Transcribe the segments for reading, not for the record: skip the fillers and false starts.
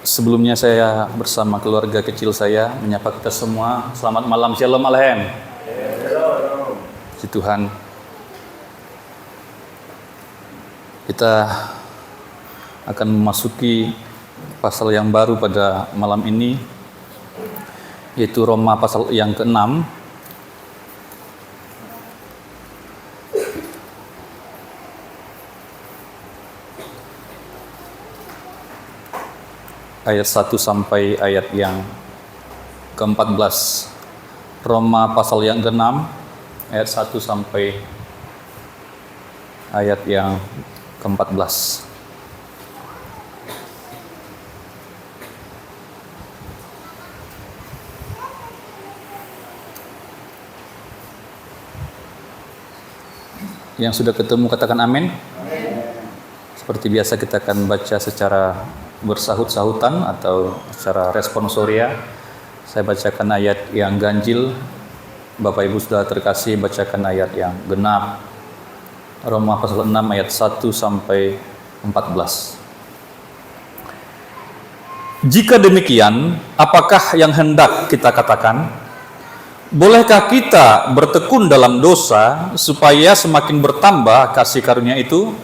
Sebelumnya saya bersama keluarga kecil saya menyapa kita semua. Selamat malam, Shalom Alehem. Puji Tuhan. Kita akan memasuki pasal yang baru pada malam ini, yaitu Roma pasal yang ke-6. Ayat 1 sampai ayat yang ke-14. Roma pasal yang ke-6 ayat 1 sampai ayat yang ke-14. Yang sudah ketemu katakan amin. Seperti biasa kita akan baca secara bersahut-sahutan atau secara responsoria. Saya bacakan ayat yang ganjil, Bapak Ibu sudah terkasih bacakan ayat yang genap. Roma pasal 6 ayat 1 sampai 14. Jika demikian, apakah yang hendak kita katakan? Bolehkah kita bertekun dalam dosa supaya semakin bertambah kasih karunia itu?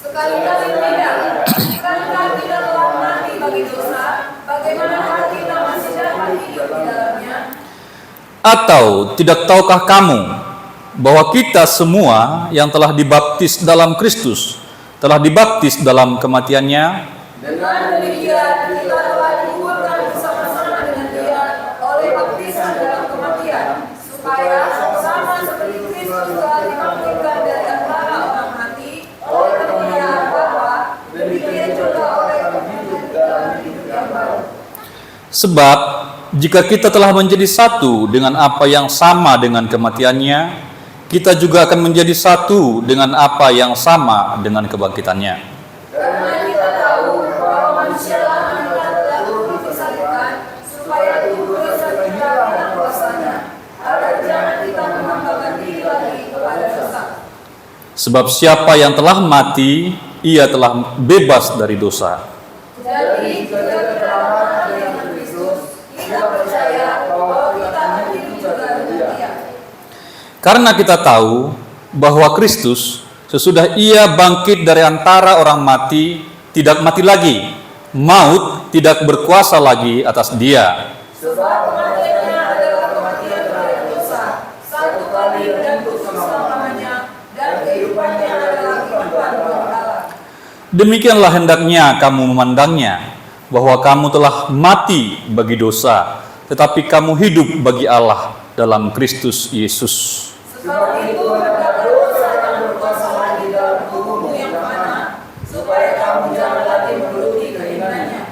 Sekali-kali tidak. Bukankah kita telah mati bagi dosa? Bagaimana kita masih dapat hidup di dalamnya? Atau tidak tahukah kamu bahwa kita semua yang telah dibaptis dalam Kristus telah dibaptis dalam kematiannya? Dengan demikian kita telah dikuburkan bersama-sama dengan Dia oleh baptisan dalam kematian, supaya sama seperti Kristus telah dibangkitkan dari antara orang mati oleh pengliharan Bapa, demikian juga oleh hidup dalam hidup yang baru. Sebab jika kita telah menjadi satu dengan apa yang sama dengan kematiannya, kita juga akan menjadi satu dengan apa yang sama dengan kebangkitannya. Karena kita tahu bahwa manusia lama kita telah disalibkan, supaya tubuh dosa kita hilang kuasanya, agar jangan kita mengembangkan diri lagi kepada dosa. Sebab siapa yang telah mati, ia telah bebas dari dosa. Jadi jika kita mati dengan Kristus, kita percaya bahwa kita akan hidup juga dengan Dia. Karena kita tahu bahwa Kristus sesudah ia bangkit dari antara orang mati, tidak mati lagi. Maut tidak berkuasa lagi atas dia. Sebab kematiannya adalah kematian terhadap dosa, satu kali dan untuk selama-lamanya, dan kehidupannya adalah kehidupan bagi Allah. Demikianlah hendaknya kamu memandangnya, bahwa kamu telah mati bagi dosa, tetapi kamu hidup bagi Allah dalam Kristus Yesus. Sebab itu hendaklah dosa yang berkuasa lagi dalam tubuhmu yang mana, supaya kamu jangan lagi menuruti keinginannya.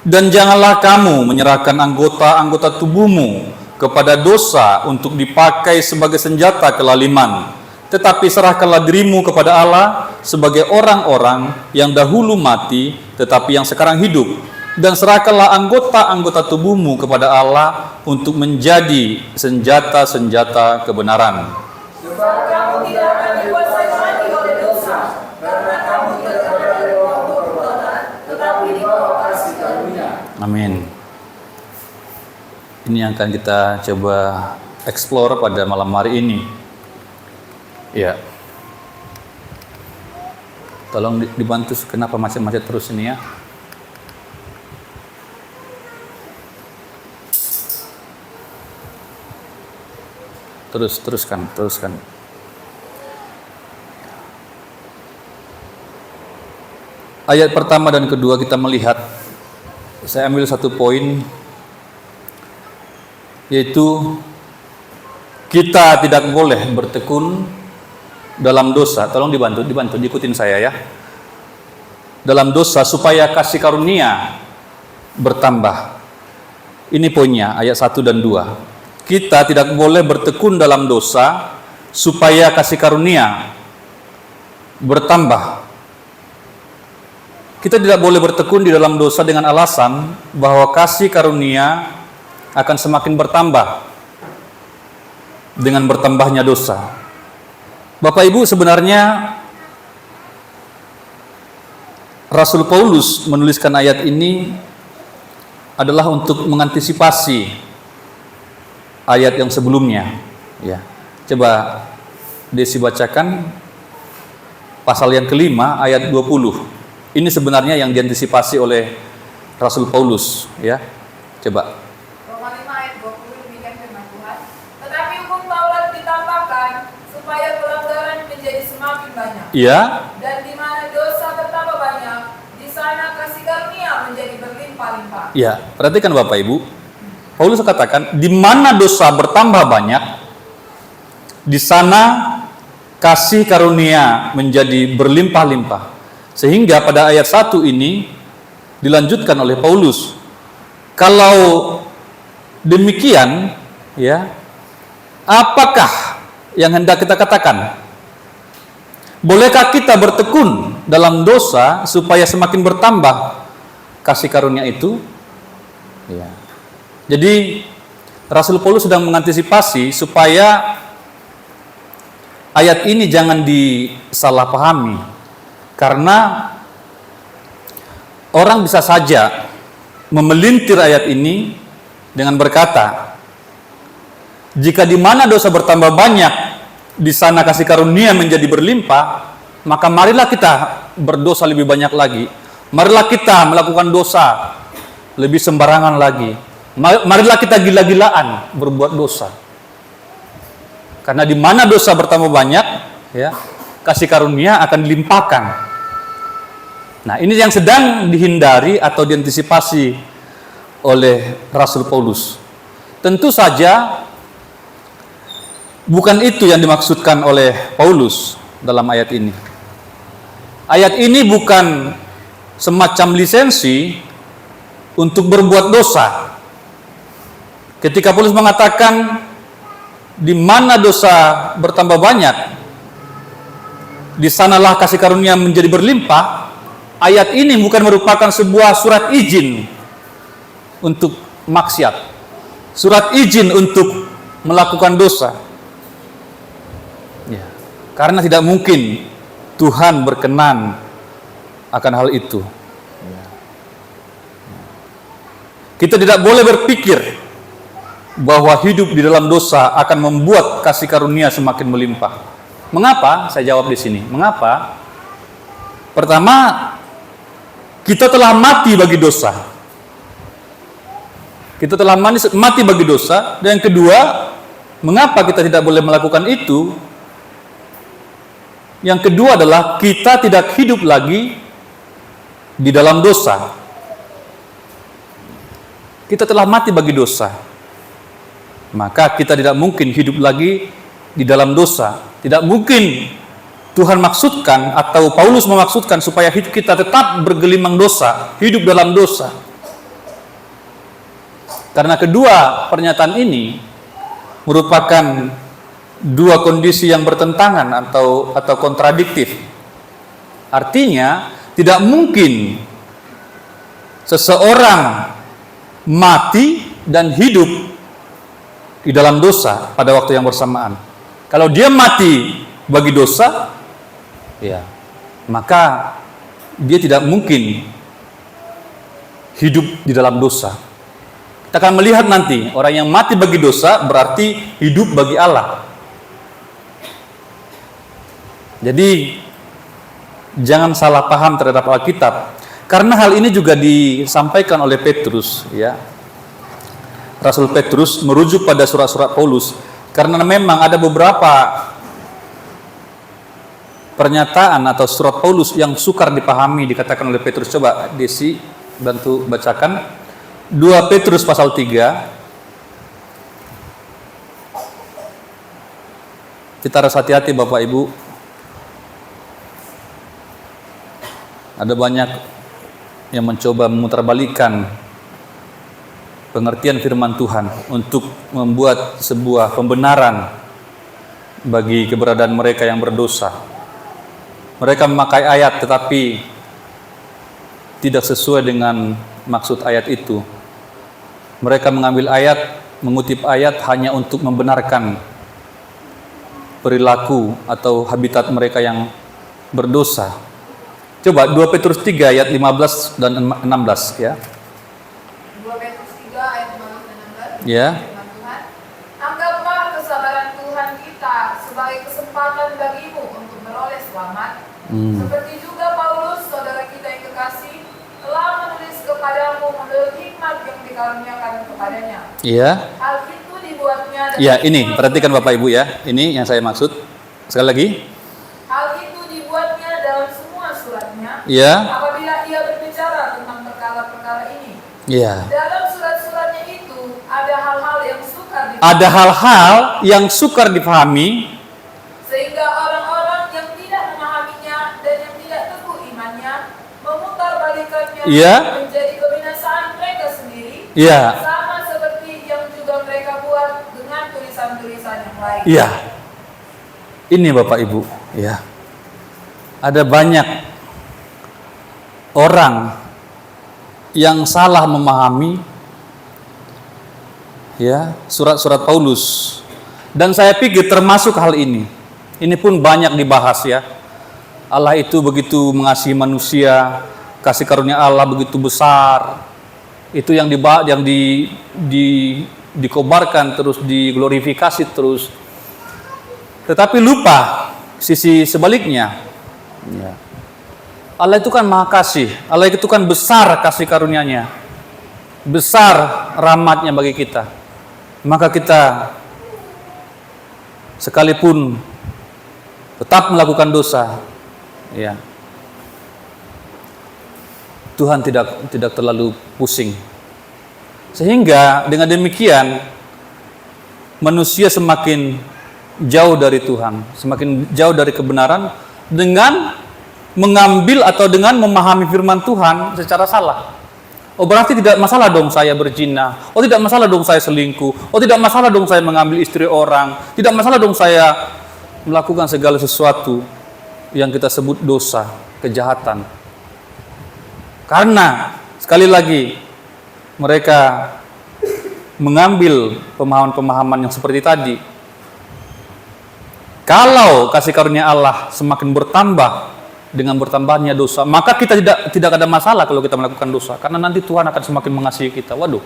Dan janganlah kamu menyerahkan anggota-anggota tubuhmu kepada dosa untuk dipakai sebagai senjata kelaliman, tetapi serahkanlah dirimu kepada Allah sebagai orang-orang yang dahulu mati, tetapi yang sekarang hidup. Dan serahkanlah anggota-anggota tubuhmu kepada Allah untuk menjadi senjata-senjata kebenaran. Sebab kamu tidak akan dikuasai lagi oleh dosa, karena kamu tidak berada di bawah perbuatan, tetapi di bawah kasih karunia. Amin. Ini yang akan kita coba explore pada malam hari ini. Ya. Tolong dibantu, kenapa macet-macet terus ini ya? Teruskan. Ayat pertama dan kedua kita melihat, saya ambil satu poin, yaitu kita tidak boleh bertekun dalam dosa. Tolong dibantu, diikutin saya ya. Dalam dosa supaya kasih karunia bertambah. Ini poinnya, ayat 1 dan 2. Kita tidak boleh bertekun dalam dosa supaya kasih karunia bertambah. Kita tidak boleh bertekun di dalam dosa dengan alasan bahwa kasih karunia akan semakin bertambah dengan bertambahnya dosa. Bapak Ibu, sebenarnya Rasul Paulus menuliskan ayat ini adalah untuk mengantisipasi ayat yang sebelumnya. Ya, coba Desi bacakan pasal yang kelima ayat 20. Ini sebenarnya yang diantisipasi oleh Rasul Paulus. Ya, coba. Roma 5 ayat 20 demikian firman Tuhan. Tetapi hukum Taurat ditambahkan supaya pelanggaran menjadi semakin banyak. Iya. Dan di mana dosa bertambah banyak, di sana kasih karunia menjadi berlimpah-limpah. Ya, perhatikan Bapak Ibu. Paulus katakan, di mana dosa bertambah banyak, di sana kasih karunia menjadi berlimpah-limpah. Sehingga pada ayat 1 ini dilanjutkan oleh Paulus. Kalau demikian, ya, apakah yang hendak kita katakan? Bolehkah kita bertekun dalam dosa supaya semakin bertambah kasih karunia itu? Ya. Jadi Rasul Paulus sedang mengantisipasi supaya ayat ini jangan disalahpahami, karena orang bisa saja memelintir ayat ini dengan berkata, jika di mana dosa bertambah banyak, di sana kasih karunia menjadi berlimpah, maka marilah kita berdosa lebih banyak lagi. Marilah kita melakukan dosa lebih sembarangan lagi. Marilah kita gila-gilaan berbuat dosa. Karena di mana dosa bertambah banyak, ya, kasih karunia akan dilimpahkan. Nah, ini yang sedang dihindari atau diantisipasi oleh Rasul Paulus. Tentu saja bukan itu yang dimaksudkan oleh Paulus dalam ayat ini. Ayat ini bukan semacam lisensi untuk berbuat dosa. Ketika Paulus mengatakan di mana dosa bertambah banyak, di sanalah kasih karunia menjadi berlimpah. Ayat ini bukan merupakan sebuah surat izin untuk maksiat, surat izin untuk melakukan dosa. Ya, karena tidak mungkin Tuhan berkenan akan hal itu. Kita tidak boleh berpikir bahwa hidup di dalam dosa akan membuat kasih karunia semakin melimpah. Mengapa? Saya jawab di sini. Mengapa? Pertama, kita telah mati bagi dosa. Kita telah mati bagi dosa. Dan yang kedua, mengapa kita tidak boleh melakukan itu? Yang kedua adalah kita tidak hidup lagi di dalam dosa. Kita telah mati bagi dosa. Maka kita tidak mungkin hidup lagi di dalam dosa. Tidak mungkin Tuhan maksudkan atau Paulus memaksudkan supaya hidup kita tetap bergelimang dosa, hidup dalam dosa. Karena kedua pernyataan ini merupakan dua kondisi yang bertentangan atau kontradiktif. Artinya tidak mungkin seseorang mati dan hidup di dalam dosa pada waktu yang bersamaan. Kalau dia mati bagi dosa, ya, maka dia tidak mungkin hidup di dalam dosa. Kita akan melihat nanti, orang yang mati bagi dosa berarti hidup bagi Allah. Jadi jangan salah paham terhadap Alkitab, karena hal ini juga disampaikan oleh Petrus, ya. Rasul Petrus merujuk pada surat-surat Paulus, karena memang ada beberapa pernyataan atau surat Paulus yang sukar dipahami, dikatakan oleh Petrus. Coba Desi bantu bacakan 2 Petrus pasal 3. Kita harus hati-hati Bapak Ibu. Ada banyak yang mencoba memutarbalikkan pengertian firman Tuhan untuk membuat sebuah pembenaran bagi keberadaan mereka yang berdosa. Mereka memakai ayat tetapi tidak sesuai dengan maksud ayat itu. Mereka mengambil ayat, mengutip ayat hanya untuk membenarkan perilaku atau habitat mereka yang berdosa. Coba 2 Petrus 3 ayat 15 dan 16 ya. 2 Petrus 3 ayat 15 dan 16. Ya. Firman Tuhan, anggaplah kesabaran Tuhan kita sebagai kesempatan bagimu untuk beroleh selamat. Seperti juga Paulus, saudara kita yang kekasih, telah menulis kepadamu menurut hikmat yang dikaruniakan kepadanya. Iya. Hal itu dibuatnya dari Ya, ini perhatikan Bapak Ibu ya. Ini yang saya maksud. Sekali lagi. Hal itu dibuatnya dalam semua suratnya. Ya. Apabila ia berbicara tentang perkara-perkara ini. Iya. Dalam surat-suratnya itu ada hal-hal yang sukar Ada hal-hal yang sukar dipahami sehingga orang-orang yang tidak memahaminya dan yang tidak teguh imannya memutarbalikannya Iya. menjadi kebinasaan mereka sendiri. Iya. Sama seperti yang juga mereka buat dengan tulisan-tulisan yang lain. Iya. Ini Bapak Ibu, ya. Ada banyak orang yang salah memahami ya surat-surat Paulus. Dan saya pikir termasuk hal ini. Ini pun banyak dibahas ya. Allah itu begitu mengasihi manusia, kasih karunia Allah begitu besar. Itu yang dikobarkan terus, diglorifikasi terus. Tetapi lupa sisi sebaliknya. Ya. Allah itu kan maha kasih. Allah itu kan besar kasih karunia-Nya. Besar rahmat-Nya bagi kita. Maka kita sekalipun tetap melakukan dosa, ya, Tuhan tidak terlalu pusing. Sehingga dengan demikian manusia semakin jauh dari Tuhan, semakin jauh dari kebenaran dengan mengambil atau dengan memahami firman Tuhan secara salah. Oh, berarti tidak masalah dong saya berzina. Oh, tidak masalah dong saya selingkuh. Oh, tidak masalah dong saya mengambil istri orang. Tidak masalah dong saya melakukan segala sesuatu yang kita sebut dosa, kejahatan. Karena sekali lagi mereka mengambil pemahaman-pemahaman yang seperti tadi. Kalau kasih karunia Allah semakin bertambah dengan bertambahnya dosa, maka kita tidak ada masalah kalau kita melakukan dosa, karena nanti Tuhan akan semakin mengasihi kita. Waduh,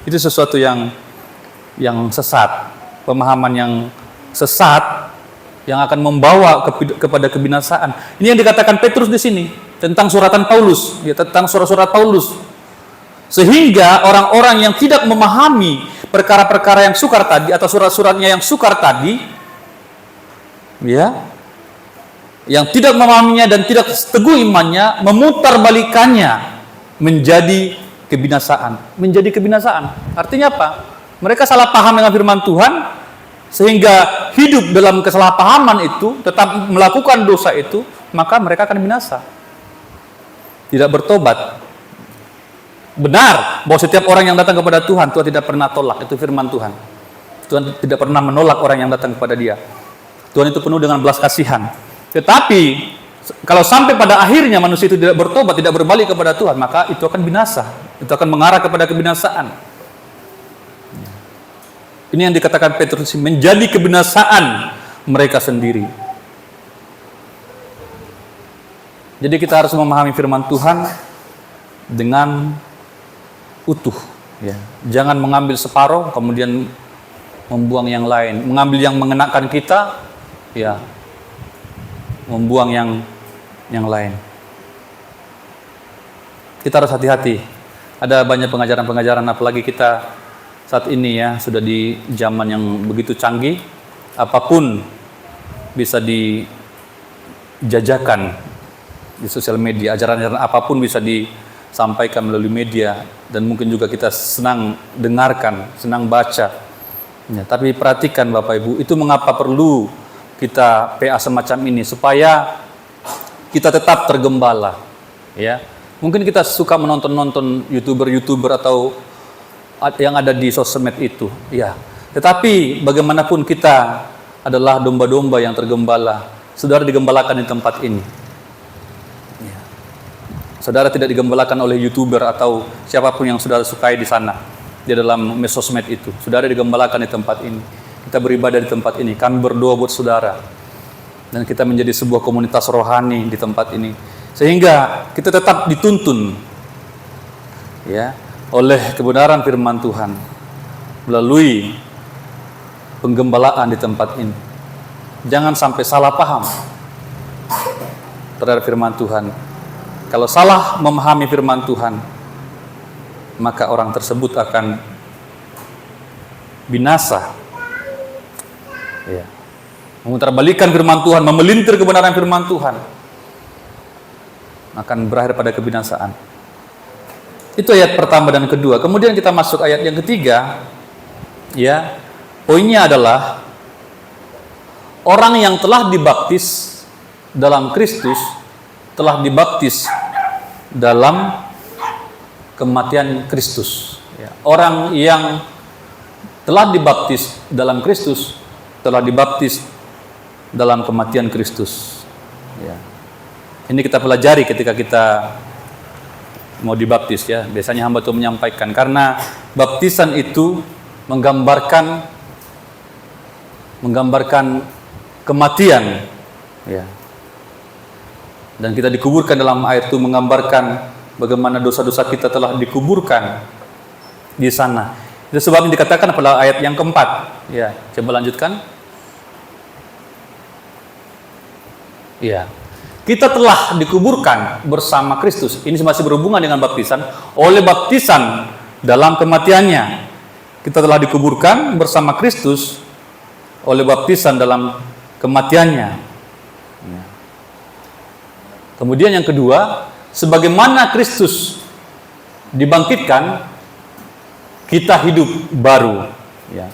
itu sesuatu yang sesat, pemahaman yang sesat yang akan membawa kepada kebinasaan. Ini yang dikatakan Petrus di sini tentang suratan Paulus, ya, tentang surat-surat Paulus. Sehingga orang-orang yang tidak memahami perkara-perkara yang sukar tadi atau surat-suratnya yang sukar tadi, ya, yang tidak memahaminya dan tidak teguh imannya, memutarbalikannya menjadi kebinasaan. Menjadi kebinasaan. Artinya apa? Mereka salah paham dengan firman Tuhan, sehingga hidup dalam kesalahpahaman itu, tetap melakukan dosa itu, maka mereka akan binasa. Tidak bertobat. Benar bahwa setiap orang yang datang kepada Tuhan, Tuhan tidak pernah tolak. Itu firman Tuhan. Tuhan tidak pernah menolak orang yang datang kepada Dia. Tuhan itu penuh dengan belas kasihan. Tetapi kalau sampai pada akhirnya manusia itu tidak bertobat, tidak berbalik kepada Tuhan, maka itu akan binasa. Itu akan mengarah kepada kebinasaan. Ini yang dikatakan Petrus, menjadi kebinasaan mereka sendiri. Jadi kita harus memahami firman Tuhan dengan utuh, ya. Jangan mengambil separuh kemudian membuang yang lain, mengambil yang mengenakan kita, ya, membuang yang lain. Kita harus hati-hati. Ada banyak pengajaran-pengajaran, apalagi kita saat ini ya sudah di zaman yang begitu canggih, apapun bisa dijajakan di sosial media, ajaran-ajaran apapun bisa disampaikan melalui media, dan mungkin juga kita senang dengarkan, senang baca. Ya, tapi perhatikan Bapak Ibu, itu mengapa perlu kita PA semacam ini, supaya kita tetap tergembala. Ya, mungkin kita suka menonton youtuber atau yang ada di sosmed itu, ya. Tetapi bagaimanapun kita adalah domba-domba yang tergembala. Saudara digembalakan di tempat ini. Ya. Saudara tidak digembalakan oleh youtuber atau siapapun yang saudara sukai di sana, di dalam sosmed itu. Saudara digembalakan di tempat ini. Kita beribadah di tempat ini. Kami berdoa buat saudara. Dan kita menjadi sebuah komunitas rohani di tempat ini. Sehingga kita tetap dituntun ya oleh kebenaran firman Tuhan melalui penggembalaan di tempat ini. Jangan sampai salah paham terhadap firman Tuhan. Kalau salah memahami firman Tuhan, maka orang tersebut akan binasa. Ya. Memutarbalikkan firman Tuhan, memelintir kebenaran firman Tuhan, akan berakhir pada kebinasaan. Itu ayat pertama dan kedua. Kemudian kita masuk ayat yang ketiga. Ya, poinnya adalah orang yang telah dibaptis dalam Kristus telah dibaptis dalam kematian Kristus. Ya. Orang yang telah dibaptis dalam Kristus telah dibaptis dalam kematian Kristus. Ya. Ini kita pelajari ketika kita mau dibaptis ya. Biasanya hamba Tuhan menyampaikan karena baptisan itu menggambarkan kematian ya. Dan kita dikuburkan dalam air itu menggambarkan bagaimana dosa-dosa kita telah dikuburkan di sana. Itu sebabnya dikatakan pada ayat yang keempat. Ya, coba lanjutkan. Ya. Kita telah dikuburkan bersama Kristus. Ini masih berhubungan dengan baptisan. Oleh baptisan dalam kematiannya, kita telah dikuburkan bersama Kristus oleh baptisan dalam kematiannya. Ya. Kemudian yang kedua, sebagaimana Kristus dibangkitkan, kita hidup baru. Ya.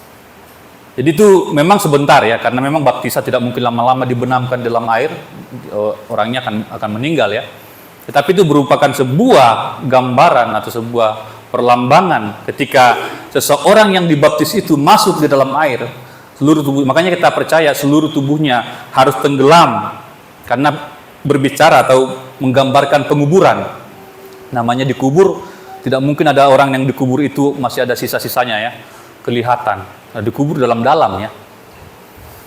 Jadi itu memang sebentar ya, karena memang baptisan tidak mungkin lama-lama dibenamkan dalam air, orangnya akan meninggal ya. Tetapi itu merupakan sebuah gambaran atau sebuah perlambangan ketika seseorang yang dibaptis itu masuk di dalam air, seluruh tubuh, makanya kita percaya seluruh tubuhnya harus tenggelam karena berbicara atau menggambarkan penguburan. Namanya dikubur, tidak mungkin ada orang yang dikubur itu masih ada sisa-sisanya ya, kelihatan. Nah, dikubur dalam-dalam ya.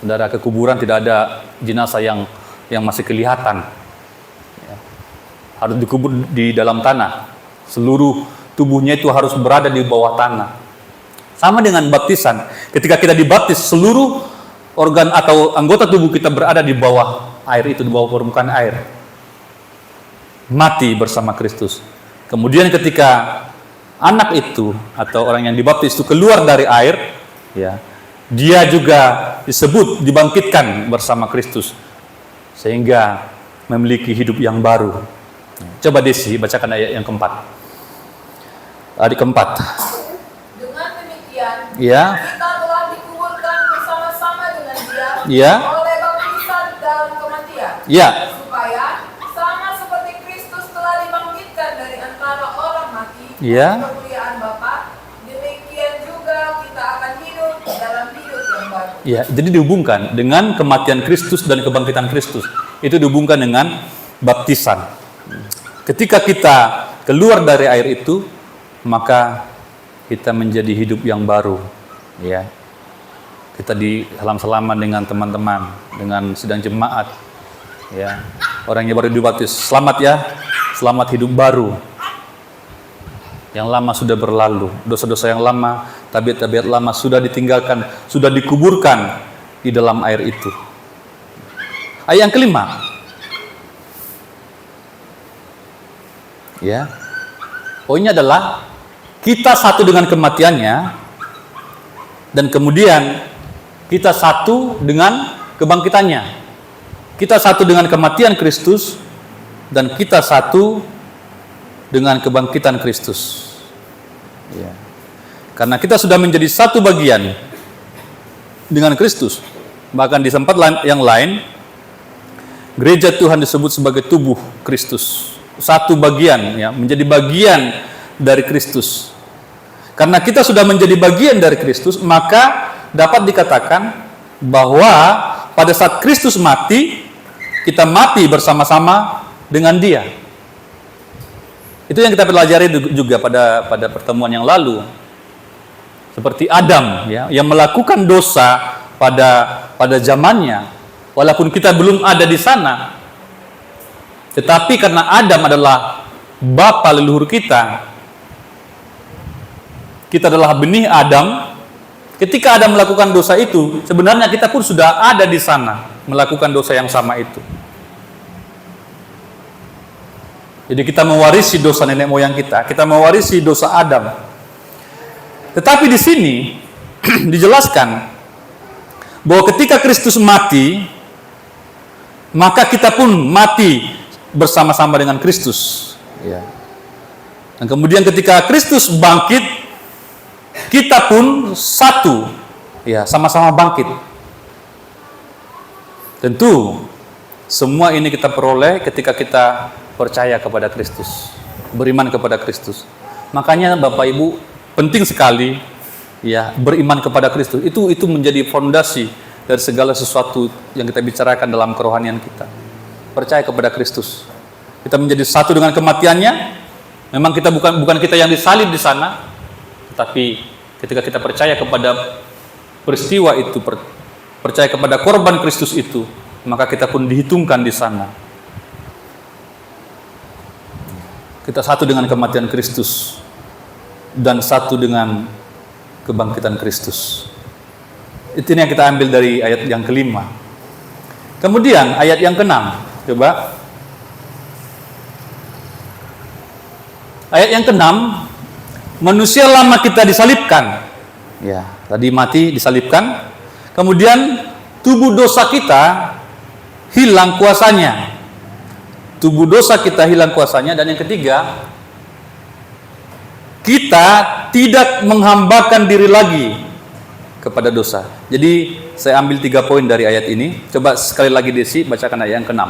Saudara, ke kuburan tidak ada jenazah yang masih kelihatan. Ya. Harus dikubur di dalam tanah. Seluruh tubuhnya itu harus berada di bawah tanah. Sama dengan baptisan. Ketika kita dibaptis, seluruh organ atau anggota tubuh kita berada di bawah air itu, di bawah permukaan air. Mati bersama Kristus. Kemudian ketika anak itu atau orang yang dibaptis itu keluar dari air, ya, dia juga disebut dibangkitkan bersama Kristus sehingga memiliki hidup yang baru. Coba Desi bacakan ayat yang keempat. Ayat keempat. Dengan demikian, Ya. kita telah dikuburkan bersama-sama dengan Dia Ya. oleh baptisan dalam kematian, Ya. supaya sama seperti Kristus telah dibangkitkan dari antara orang mati Ya. oleh kemuliaan Bapa, demikian juga kita akan hidup dalam hidup yang baru. Ya, jadi dihubungkan dengan kematian Kristus dan kebangkitan Kristus. Itu dihubungkan dengan baptisan. Ketika kita keluar dari air itu, maka kita menjadi hidup yang baru. Ya, kita di salam-salaman dengan teman-teman, dengan sidang jemaat. Ya, orang yang baru dibaptis, selamat ya, selamat hidup baru. Yang lama sudah berlalu, dosa-dosa yang lama, tabiat-tabiat lama sudah ditinggalkan, sudah dikuburkan di dalam air itu. Ayat yang kelima. Ya. Poinnya adalah kita satu dengan kematiannya dan kemudian kita satu dengan kebangkitannya. Kita satu dengan kematian Kristus dan kita satu dengan kebangkitan Kristus. Ya. Karena kita sudah menjadi satu bagian dengan Kristus. Bahkan di tempat yang lain, gereja Tuhan disebut sebagai tubuh Kristus. Satu bagian, ya, menjadi bagian dari Kristus. Karena kita sudah menjadi bagian dari Kristus, maka dapat dikatakan bahwa pada saat Kristus mati, kita mati bersama-sama dengan Dia. Itu yang kita pelajari juga pada pertemuan yang lalu. Seperti Adam, ya, yang melakukan dosa pada zamannya, walaupun kita belum ada di sana, Tetapi karena Adam adalah bapa leluhur kita adalah benih Adam. Ketika Adam melakukan dosa itu, sebenarnya kita pun sudah ada di sana melakukan dosa yang sama itu. Jadi kita mewarisi dosa nenek moyang kita mewarisi dosa Adam. Tetapi di sini dijelaskan bahwa ketika Kristus mati, maka kita pun mati bersama-sama dengan Kristus. Ya. Dan kemudian ketika Kristus bangkit, kita pun satu, ya, sama-sama bangkit. Tentu semua ini kita peroleh ketika kita percaya kepada Kristus, beriman kepada Kristus. Makanya Bapak Ibu, penting sekali ya beriman kepada Kristus. Itu menjadi fondasi dari segala sesuatu yang kita bicarakan dalam kerohanian kita. Percaya kepada Kristus. Kita menjadi satu dengan kematiannya. Memang kita bukan kita yang disalib di sana, tetapi ketika kita percaya kepada peristiwa itu, percaya kepada korban Kristus itu, maka kita pun dihitungkan di sana. Kita satu dengan kematian Kristus dan satu dengan kebangkitan Kristus. Itu yang kita ambil dari ayat yang kelima. Kemudian ayat yang keenam, coba. Ayat yang keenam, manusia lama kita disalibkan. Ya, tadi mati disalibkan. Kemudian tubuh dosa kita hilang kuasanya. Tubuh dosa kita hilang kuasanya. Dan yang ketiga, kita tidak menghambakan diri lagi kepada dosa. Jadi saya ambil 3 poin dari ayat ini. Coba sekali lagi Desi bacakan ayat yang ke-6.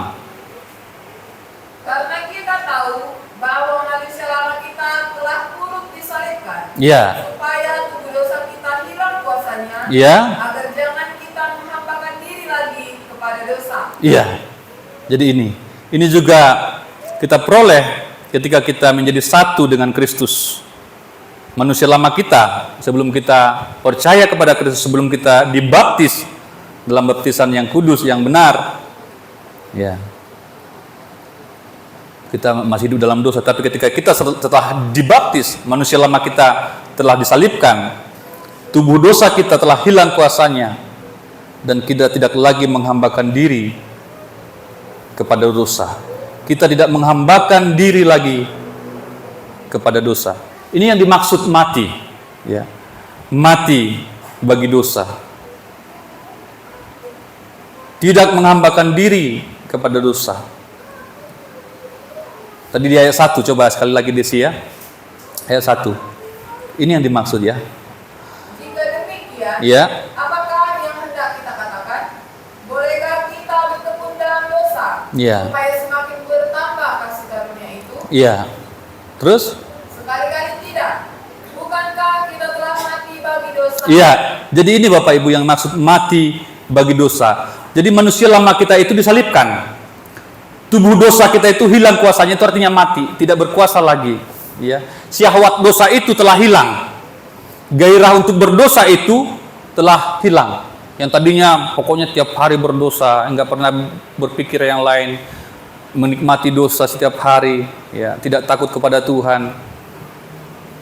Karena kita tahu bahwa manusia lama kita telah turut disalibkan, Ya. supaya tubuh dosa kita hilang kuasanya, Ya. agar jangan kita menghambakan diri lagi kepada dosa. Iya. Jadi ini juga kita peroleh ketika kita menjadi satu dengan Kristus. Manusia lama kita, sebelum kita percaya kepada Kristus, sebelum kita dibaptis dalam baptisan yang kudus, yang benar, ya, kita masih hidup dalam dosa. Tapi ketika kita setelah dibaptis, manusia lama kita telah disalibkan, tubuh dosa kita telah hilang kuasanya, dan kita tidak lagi menghambakan diri kepada dosa. Kita tidak menghambakan diri lagi kepada dosa. Ini yang dimaksud mati, ya. Mati bagi dosa. Tidak menghambakan diri kepada dosa. Tadi di ayat 1, coba sekali lagi Desi ya. Ayat 1. Ini yang dimaksud ya. Jika demikian, Ya. apakah yang hendak kita katakan? Bolehkah kita bertekun dalam dosa, Ya. supaya semakin bertambah kasih karunia itu? Iya. Terus? Sekali-kali tidak. Bukankah kita telah mati bagi dosa? Iya. Jadi ini Bapak Ibu yang maksud mati bagi dosa. Jadi manusia lama kita itu disalibkan. Tubuh dosa kita itu hilang kuasanya, itu artinya mati, tidak berkuasa lagi. Ya. Syahwat dosa itu telah hilang. Gairah untuk berdosa itu telah hilang. Yang tadinya pokoknya tiap hari berdosa, enggak pernah berpikir yang lain, menikmati dosa setiap hari, ya, tidak takut kepada Tuhan.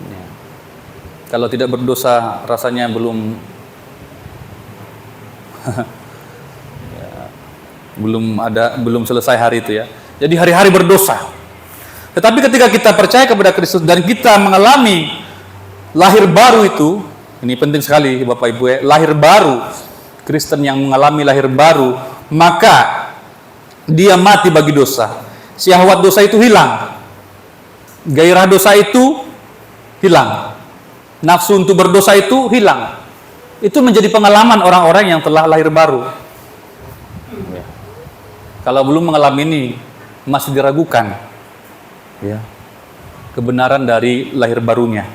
Ya. Kalau tidak berdosa rasanya belum belum selesai hari itu ya. Jadi hari-hari berdosa. Tetapi ketika kita percaya kepada Kristus dan kita mengalami lahir baru itu, ini penting sekali Bapak Ibu ya, lahir baru, Kristen yang mengalami lahir baru, maka dia mati bagi dosa. Syahwat dosa itu hilang. Gairah dosa itu hilang. Nafsu untuk berdosa itu hilang. Itu menjadi pengalaman orang-orang yang telah lahir baru. Ya. Kalau belum mengalami ini, masih diragukan ya, kebenaran dari lahir barunya.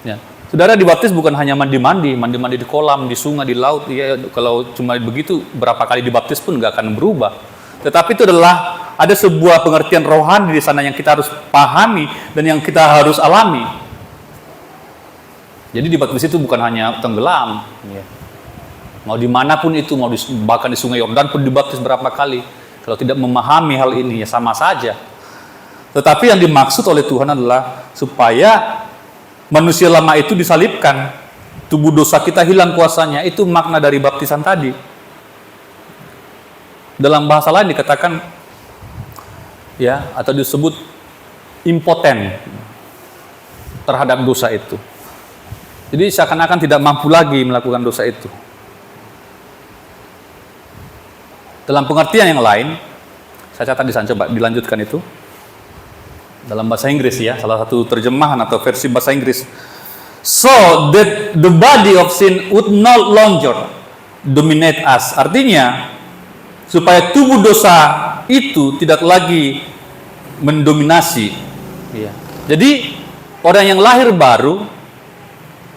Ya. Saudara dibaptis bukan hanya mandi-mandi di kolam, di sungai, di laut. Ya, kalau cuma begitu, berapa kali dibaptis pun nggak akan berubah. Tetapi itu adalah ada sebuah pengertian rohani di sana yang kita harus pahami dan yang kita harus alami. Jadi dibaptis itu bukan hanya tenggelam. Ya. Mau dimanapun itu, bahkan di sungai Yordan pun dibaptis berapa kali. Kalau tidak memahami hal ini ya sama saja. Tetapi yang dimaksud oleh Tuhan adalah supaya manusia lama itu disalibkan, tubuh dosa kita hilang kuasanya. Itu makna dari baptisan tadi. Dalam bahasa lain dikatakan ya, atau disebut impoten terhadap dosa itu. Jadi seakan-akan tidak mampu lagi melakukan dosa itu. Dalam pengertian yang lain, saya catat di sana, coba dilanjutkan itu. Dalam bahasa Inggris ya, salah satu terjemahan atau versi bahasa Inggris. So that the body of sin would no longer dominate us. Artinya, supaya tubuh dosa itu tidak lagi mendominasi. Ya. Jadi, orang yang lahir baru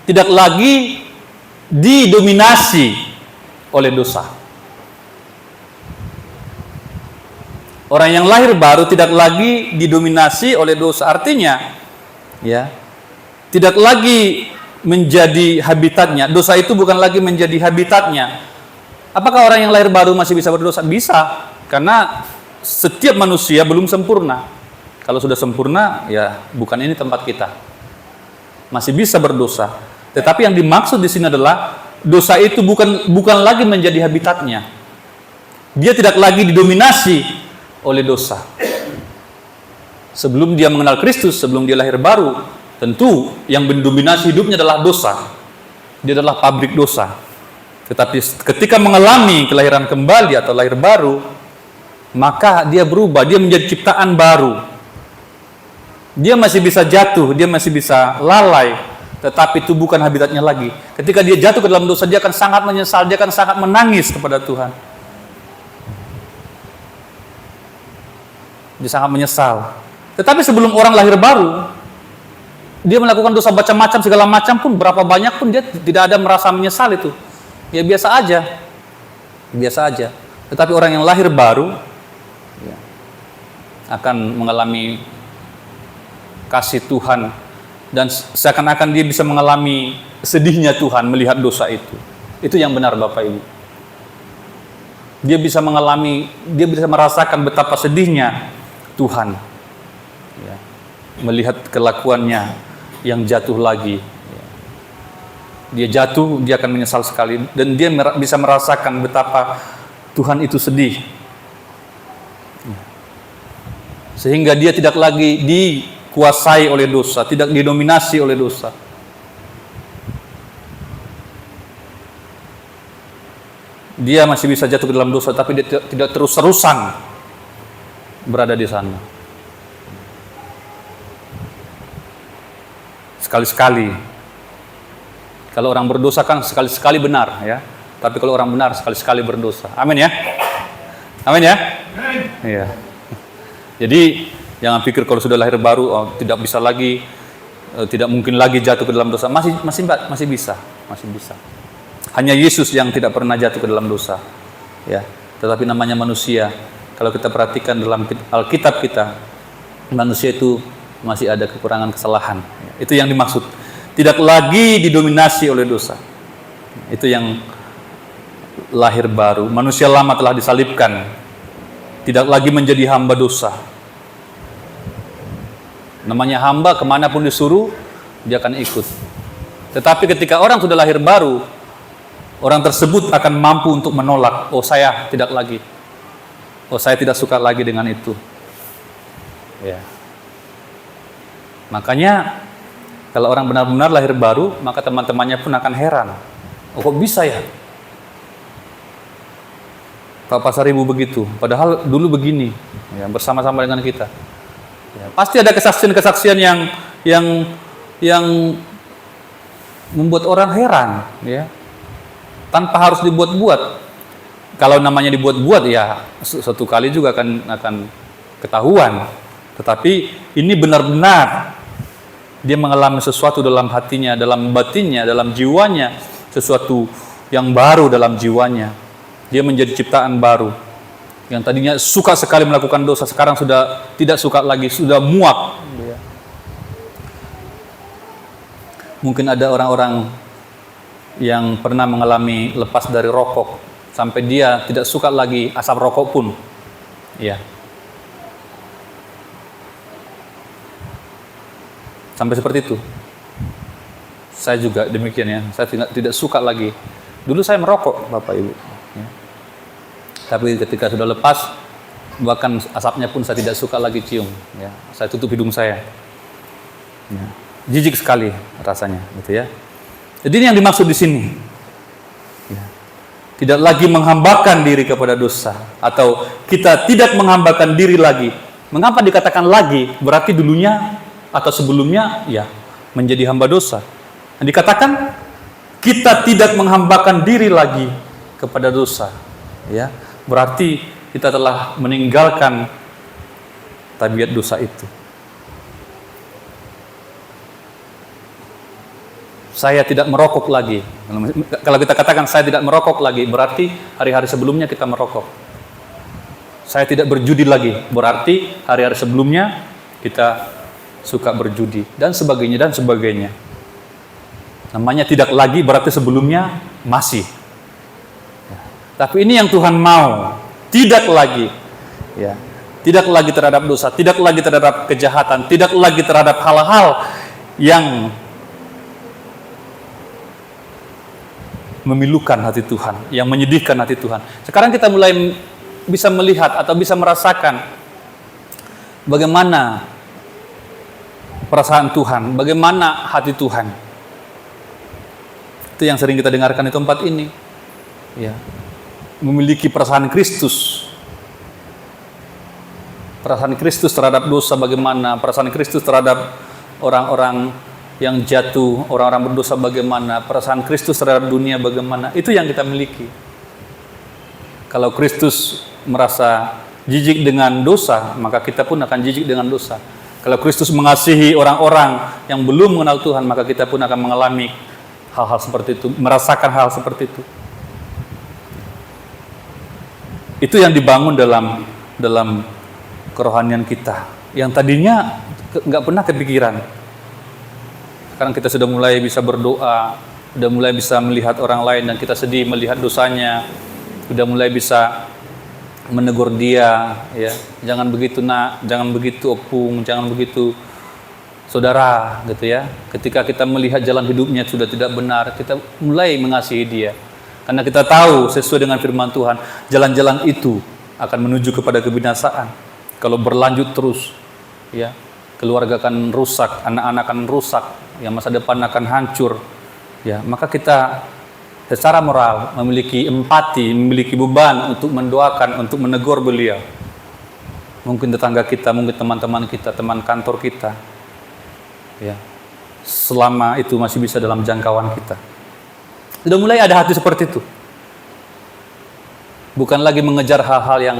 tidak lagi didominasi oleh dosa. Orang yang lahir baru tidak lagi didominasi oleh dosa. Artinya, ya, tidak lagi menjadi habitatnya. Dosa itu bukan lagi menjadi habitatnya. Apakah orang yang lahir baru masih bisa berdosa? Bisa, karena setiap manusia belum sempurna. Kalau sudah sempurna, ya bukan ini tempat kita. Masih bisa berdosa. Tetapi yang dimaksud di sini adalah dosa itu bukan lagi menjadi habitatnya. Dia tidak lagi didominasi oleh dosa. Sebelum dia mengenal Kristus, sebelum dia lahir baru, tentu yang mendominasi hidupnya adalah dosa. Dia adalah pabrik dosa. Tetapi ketika mengalami kelahiran kembali atau lahir baru, maka dia berubah, dia menjadi ciptaan baru. Dia masih bisa jatuh, dia masih bisa lalai, tetapi itu bukan habitatnya lagi. Ketika dia jatuh ke dalam dosa, dia akan sangat menyesal, dia akan sangat menangis kepada Tuhan. Dia sangat menyesal. Tetapi sebelum orang lahir baru, dia melakukan dosa macam-macam, segala macam pun, berapa banyak pun, dia tidak ada merasa menyesal itu. Ya biasa aja. Biasa aja. Tetapi orang yang lahir baru ya, akan mengalami kasih Tuhan, dan seakan-akan dia bisa mengalami sedihnya Tuhan melihat dosa itu. Itu yang benar Bapak Ibu. Dia bisa mengalami, dia bisa merasakan betapa sedihnya Tuhan ya, melihat kelakuannya yang jatuh lagi. Dia jatuh, dia akan menyesal sekali, dan dia bisa merasakan betapa Tuhan itu sedih. Sehingga dia tidak lagi dikuasai oleh dosa, tidak didominasi oleh dosa. Dia masih bisa jatuh ke dalam dosa, tapi dia tidak terus-terusan berada di sana. Sekali-sekali. Kalau orang berdosa kan sekali-sekali benar ya. Tapi kalau orang benar sekali-sekali berdosa. Amin ya. Amin ya. Iya. Jadi jangan pikir kalau sudah lahir baru tidak bisa lagi, tidak mungkin lagi jatuh ke dalam dosa. Masih bisa. Hanya Yesus yang tidak pernah jatuh ke dalam dosa. Ya. Tetapi namanya manusia. Kalau kita perhatikan dalam Alkitab kita, manusia itu masih ada kekurangan, kesalahan. Itu yang dimaksud. Tidak lagi didominasi oleh dosa. Itu yang lahir baru. Manusia lama telah disalibkan. Tidak lagi menjadi hamba dosa. Namanya hamba, kemanapun disuruh, dia akan ikut. Tetapi ketika orang sudah lahir baru, orang tersebut akan mampu untuk menolak. Oh, saya tidak lagi. Oh, saya tidak suka lagi dengan itu. Ya. Makanya kalau orang benar-benar lahir baru, maka teman-temannya pun akan heran. Oh, kok bisa ya? Pak Pasaribu begitu, padahal dulu begini, ya, bersama-sama dengan kita. Ya, pasti ada kesaksian-kesaksian yang membuat orang heran, ya, tanpa harus dibuat-buat. Kalau namanya dibuat-buat, ya suatu kali juga akan ketahuan. Tetapi ini benar-benar dia mengalami sesuatu dalam hatinya, dalam batinnya, dalam jiwanya, sesuatu yang baru dalam jiwanya. Dia menjadi ciptaan baru. Yang tadinya suka sekali melakukan dosa, sekarang sudah tidak suka lagi, sudah muak. Mungkin ada orang-orang yang pernah mengalami lepas dari rokok, sampai dia tidak suka lagi asap rokok pun. Ya. Sampai seperti itu. Saya juga demikian ya. Saya tidak suka lagi. Dulu saya merokok, Bapak Ibu. Ya. Tapi ketika sudah lepas, bahkan asapnya pun saya tidak suka lagi cium. Ya. Saya tutup hidung saya. Ya. Jijik sekali rasanya, gitu ya. Jadi ini yang dimaksud di sini. Ya. Tidak lagi menghambakan diri kepada dosa, atau kita tidak menghambakan diri lagi. Mengapa dikatakan lagi? Berarti dulunya atau sebelumnya ya menjadi hamba dosa. Dan dikatakan kita tidak menghambakan diri lagi kepada dosa. Ya, berarti kita telah meninggalkan tabiat dosa itu. Saya tidak merokok lagi. Kalau kita katakan saya tidak merokok lagi, berarti hari-hari sebelumnya kita merokok. Saya tidak berjudi lagi, berarti hari-hari sebelumnya kita suka berjudi, dan sebagainya. Namanya tidak lagi berarti sebelumnya masih. Ya. Tapi ini yang Tuhan mau, tidak lagi. Ya. Tidak lagi terhadap dosa, tidak lagi terhadap kejahatan, tidak lagi terhadap hal-hal yang memilukan hati Tuhan, yang menyedihkan hati Tuhan. Sekarang kita mulai bisa melihat atau bisa merasakan bagaimana perasaan Tuhan, bagaimana hati Tuhan. Itu yang sering kita dengarkan di tempat ini. Ya. Memiliki perasaan Kristus. Perasaan Kristus terhadap dosa bagaimana, perasaan Kristus terhadap orang-orang yang jatuh, orang-orang berdosa bagaimana, perasaan Kristus terhadap dunia bagaimana. Itu yang kita miliki. Kalau Kristus merasa jijik dengan dosa, maka kita pun akan jijik dengan dosa. Kalau Kristus mengasihi orang-orang yang belum mengenal Tuhan, maka kita pun akan mengalami hal-hal seperti itu, merasakan hal seperti itu. Itu yang dibangun dalam kerohanian kita, yang tadinya nggak pernah kepikiran. Sekarang kita sudah mulai bisa berdoa, sudah mulai bisa melihat orang lain dan kita sedih melihat dosanya, sudah mulai bisa menegur dia, ya, jangan begitu nak, jangan begitu opung, jangan begitu saudara, gitu ya. Ketika kita melihat jalan hidupnya sudah tidak benar, kita mulai mengasihi dia, karena kita tahu sesuai dengan firman Tuhan, jalan-jalan itu akan menuju kepada kebinasaan. Kalau berlanjut terus, ya, keluarga akan rusak, anak-anak akan rusak, ya, masa depan akan hancur, ya. Maka kita secara moral memiliki empati, memiliki beban untuk mendoakan, untuk menegur beliau. Mungkin tetangga kita, mungkin teman-teman kita, teman kantor kita, ya, selama itu masih bisa dalam jangkauan kita. Sudah mulai ada hati seperti itu. Bukan lagi mengejar hal-hal yang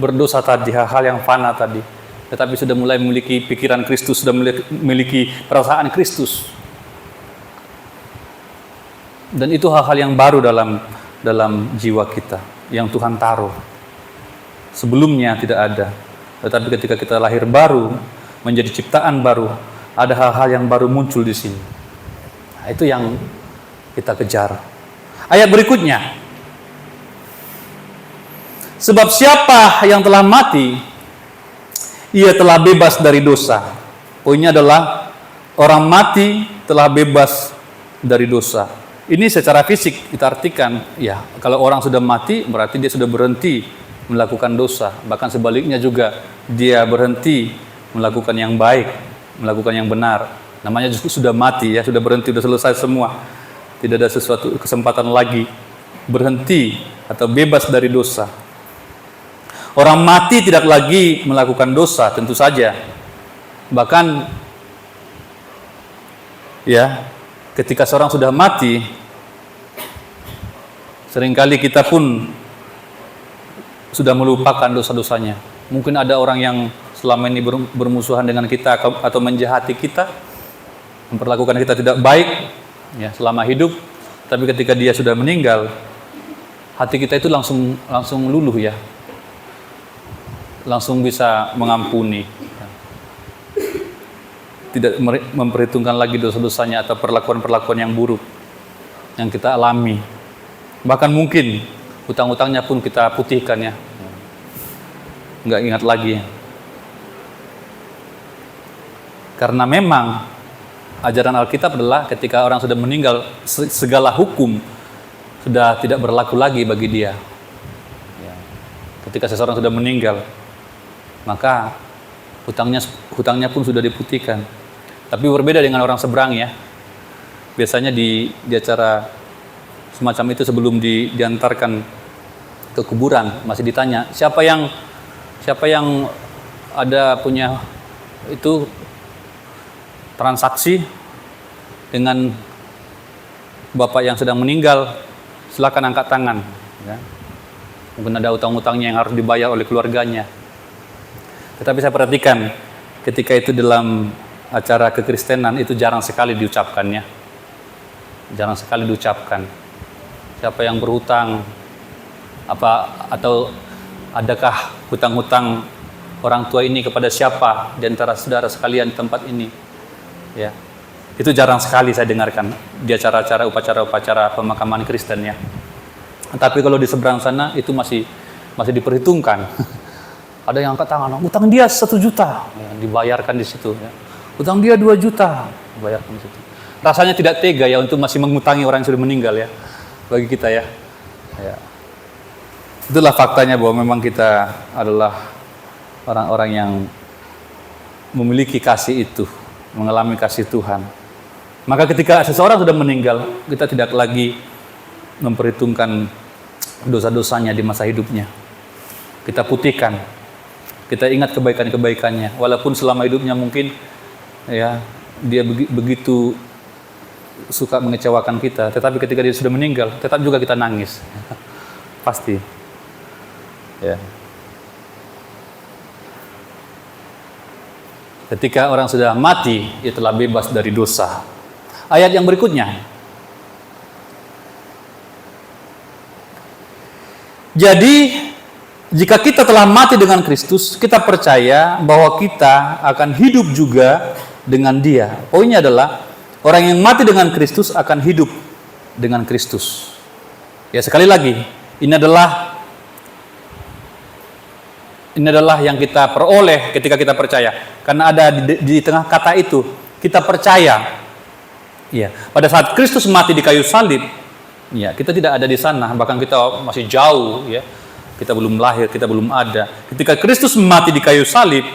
berdosa tadi, hal-hal yang fana tadi, tetapi sudah mulai memiliki pikiran Kristus, sudah memiliki perasaan Kristus. Dan itu hal-hal yang baru dalam jiwa kita, yang Tuhan taruh. Sebelumnya tidak ada. Tetapi ketika kita lahir baru, menjadi ciptaan baru, ada hal-hal yang baru muncul di sini. Nah, itu yang kita kejar. Ayat berikutnya. Sebab siapa yang telah mati, ia telah bebas dari dosa. Poinnya adalah orang mati telah bebas dari dosa. Ini secara fisik kita artikan, ya, kalau orang sudah mati berarti dia sudah berhenti melakukan dosa. Bahkan sebaliknya juga, dia berhenti melakukan yang baik, melakukan yang benar. Namanya sudah mati, ya, sudah berhenti, sudah selesai semua. Tidak ada sesuatu kesempatan lagi berhenti atau bebas dari dosa. Orang mati tidak lagi melakukan dosa, tentu saja. Bahkan, ya, ketika seorang sudah mati, seringkali kita pun sudah melupakan dosa-dosanya. Mungkin ada orang yang selama ini bermusuhan dengan kita atau menjahati kita, memperlakukan kita tidak baik, ya, selama hidup. Tapi ketika dia sudah meninggal, hati kita itu langsung luluh, ya, langsung bisa mengampuni, tidak memperhitungkan lagi dosa-dosanya atau perlakuan-perlakuan yang buruk yang kita alami. Bahkan mungkin hutang-hutangnya pun kita putihkan, ya. nggak ingat lagi. Karena memang ajaran Alkitab adalah ketika orang sudah meninggal, segala hukum sudah tidak berlaku lagi bagi dia. Ya. Ketika seseorang sudah meninggal, maka hutangnya pun sudah diputihkan. Tapi berbeda dengan orang seberang ya. Biasanya di acara semacam itu sebelum diantarkan ke kuburan masih ditanya siapa yang ada punya itu transaksi dengan bapak yang sedang meninggal, silakan angkat tangan. Ya. Mungkin ada utang-utangnya yang harus dibayar oleh keluarganya. Tetapi saya perhatikan ketika itu dalam acara kekristenan itu jarang sekali diucapkannya. Jarang sekali diucapkan. Siapa yang berhutang, atau adakah hutang-hutang orang tua ini kepada siapa di antara saudara sekalian di tempat ini? Ya, itu jarang sekali saya dengarkan di acara-acara upacara pemakaman Kristen ya. Tapi kalau di seberang sana itu masih diperhitungkan. Ada yang angkat tangan, utang dia 1 juta, ya, dibayarkan di situ. Ya. Utang dia 2 juta, dibayarkan di situ. Rasanya tidak tega ya untuk masih mengutangi orang yang sudah meninggal ya, bagi kita ya. Ya. Itulah faktanya bahwa memang kita adalah orang-orang yang memiliki kasih itu, mengalami kasih Tuhan. Maka ketika seseorang sudah meninggal, kita tidak lagi memperhitungkan dosa-dosanya di masa hidupnya. Kita putihkan, kita ingat kebaikan-kebaikannya, walaupun selama hidupnya mungkin ya dia begitu suka mengecewakan kita, tetapi ketika dia sudah meninggal, tetap juga kita nangis. Pasti. Ya. Ketika orang sudah mati, ia telah bebas dari dosa. Ayat yang berikutnya. Jadi, jika kita telah mati dengan Kristus, kita percaya bahwa kita akan hidup juga dengan Dia. Poinnya adalah, orang yang mati dengan Kristus akan hidup dengan Kristus. Ya, sekali lagi, ini adalah yang kita peroleh ketika kita percaya. Karena ada di tengah kata itu, kita percaya. Ya, pada saat Kristus mati di kayu salib, ya, kita tidak ada di sana, bahkan kita masih jauh, ya. Kita belum lahir, kita belum ada. Ketika Kristus mati di kayu salib,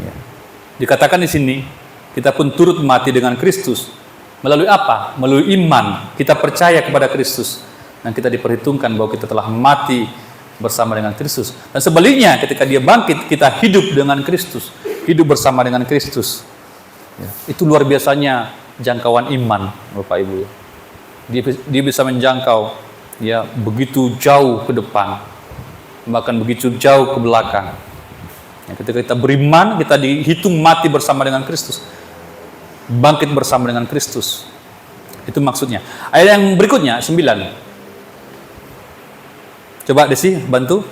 ya, dikatakan di sini, kita pun turut mati dengan Kristus. Melalui apa? Melalui iman. Kita percaya kepada Kristus. Dan kita diperhitungkan bahwa kita telah mati bersama dengan Kristus. Dan sebaliknya, ketika dia bangkit, kita hidup dengan Kristus. Hidup bersama dengan Kristus. Ya, itu luar biasanya jangkauan iman, Bapak Ibu. Dia bisa menjangkau ya begitu jauh ke depan, bahkan begitu jauh ke belakang. Ya, ketika kita beriman, kita dihitung mati bersama dengan Kristus, bangkit bersama dengan Kristus. Itu maksudnya. Ayat yang berikutnya 9. Coba Desi bantu.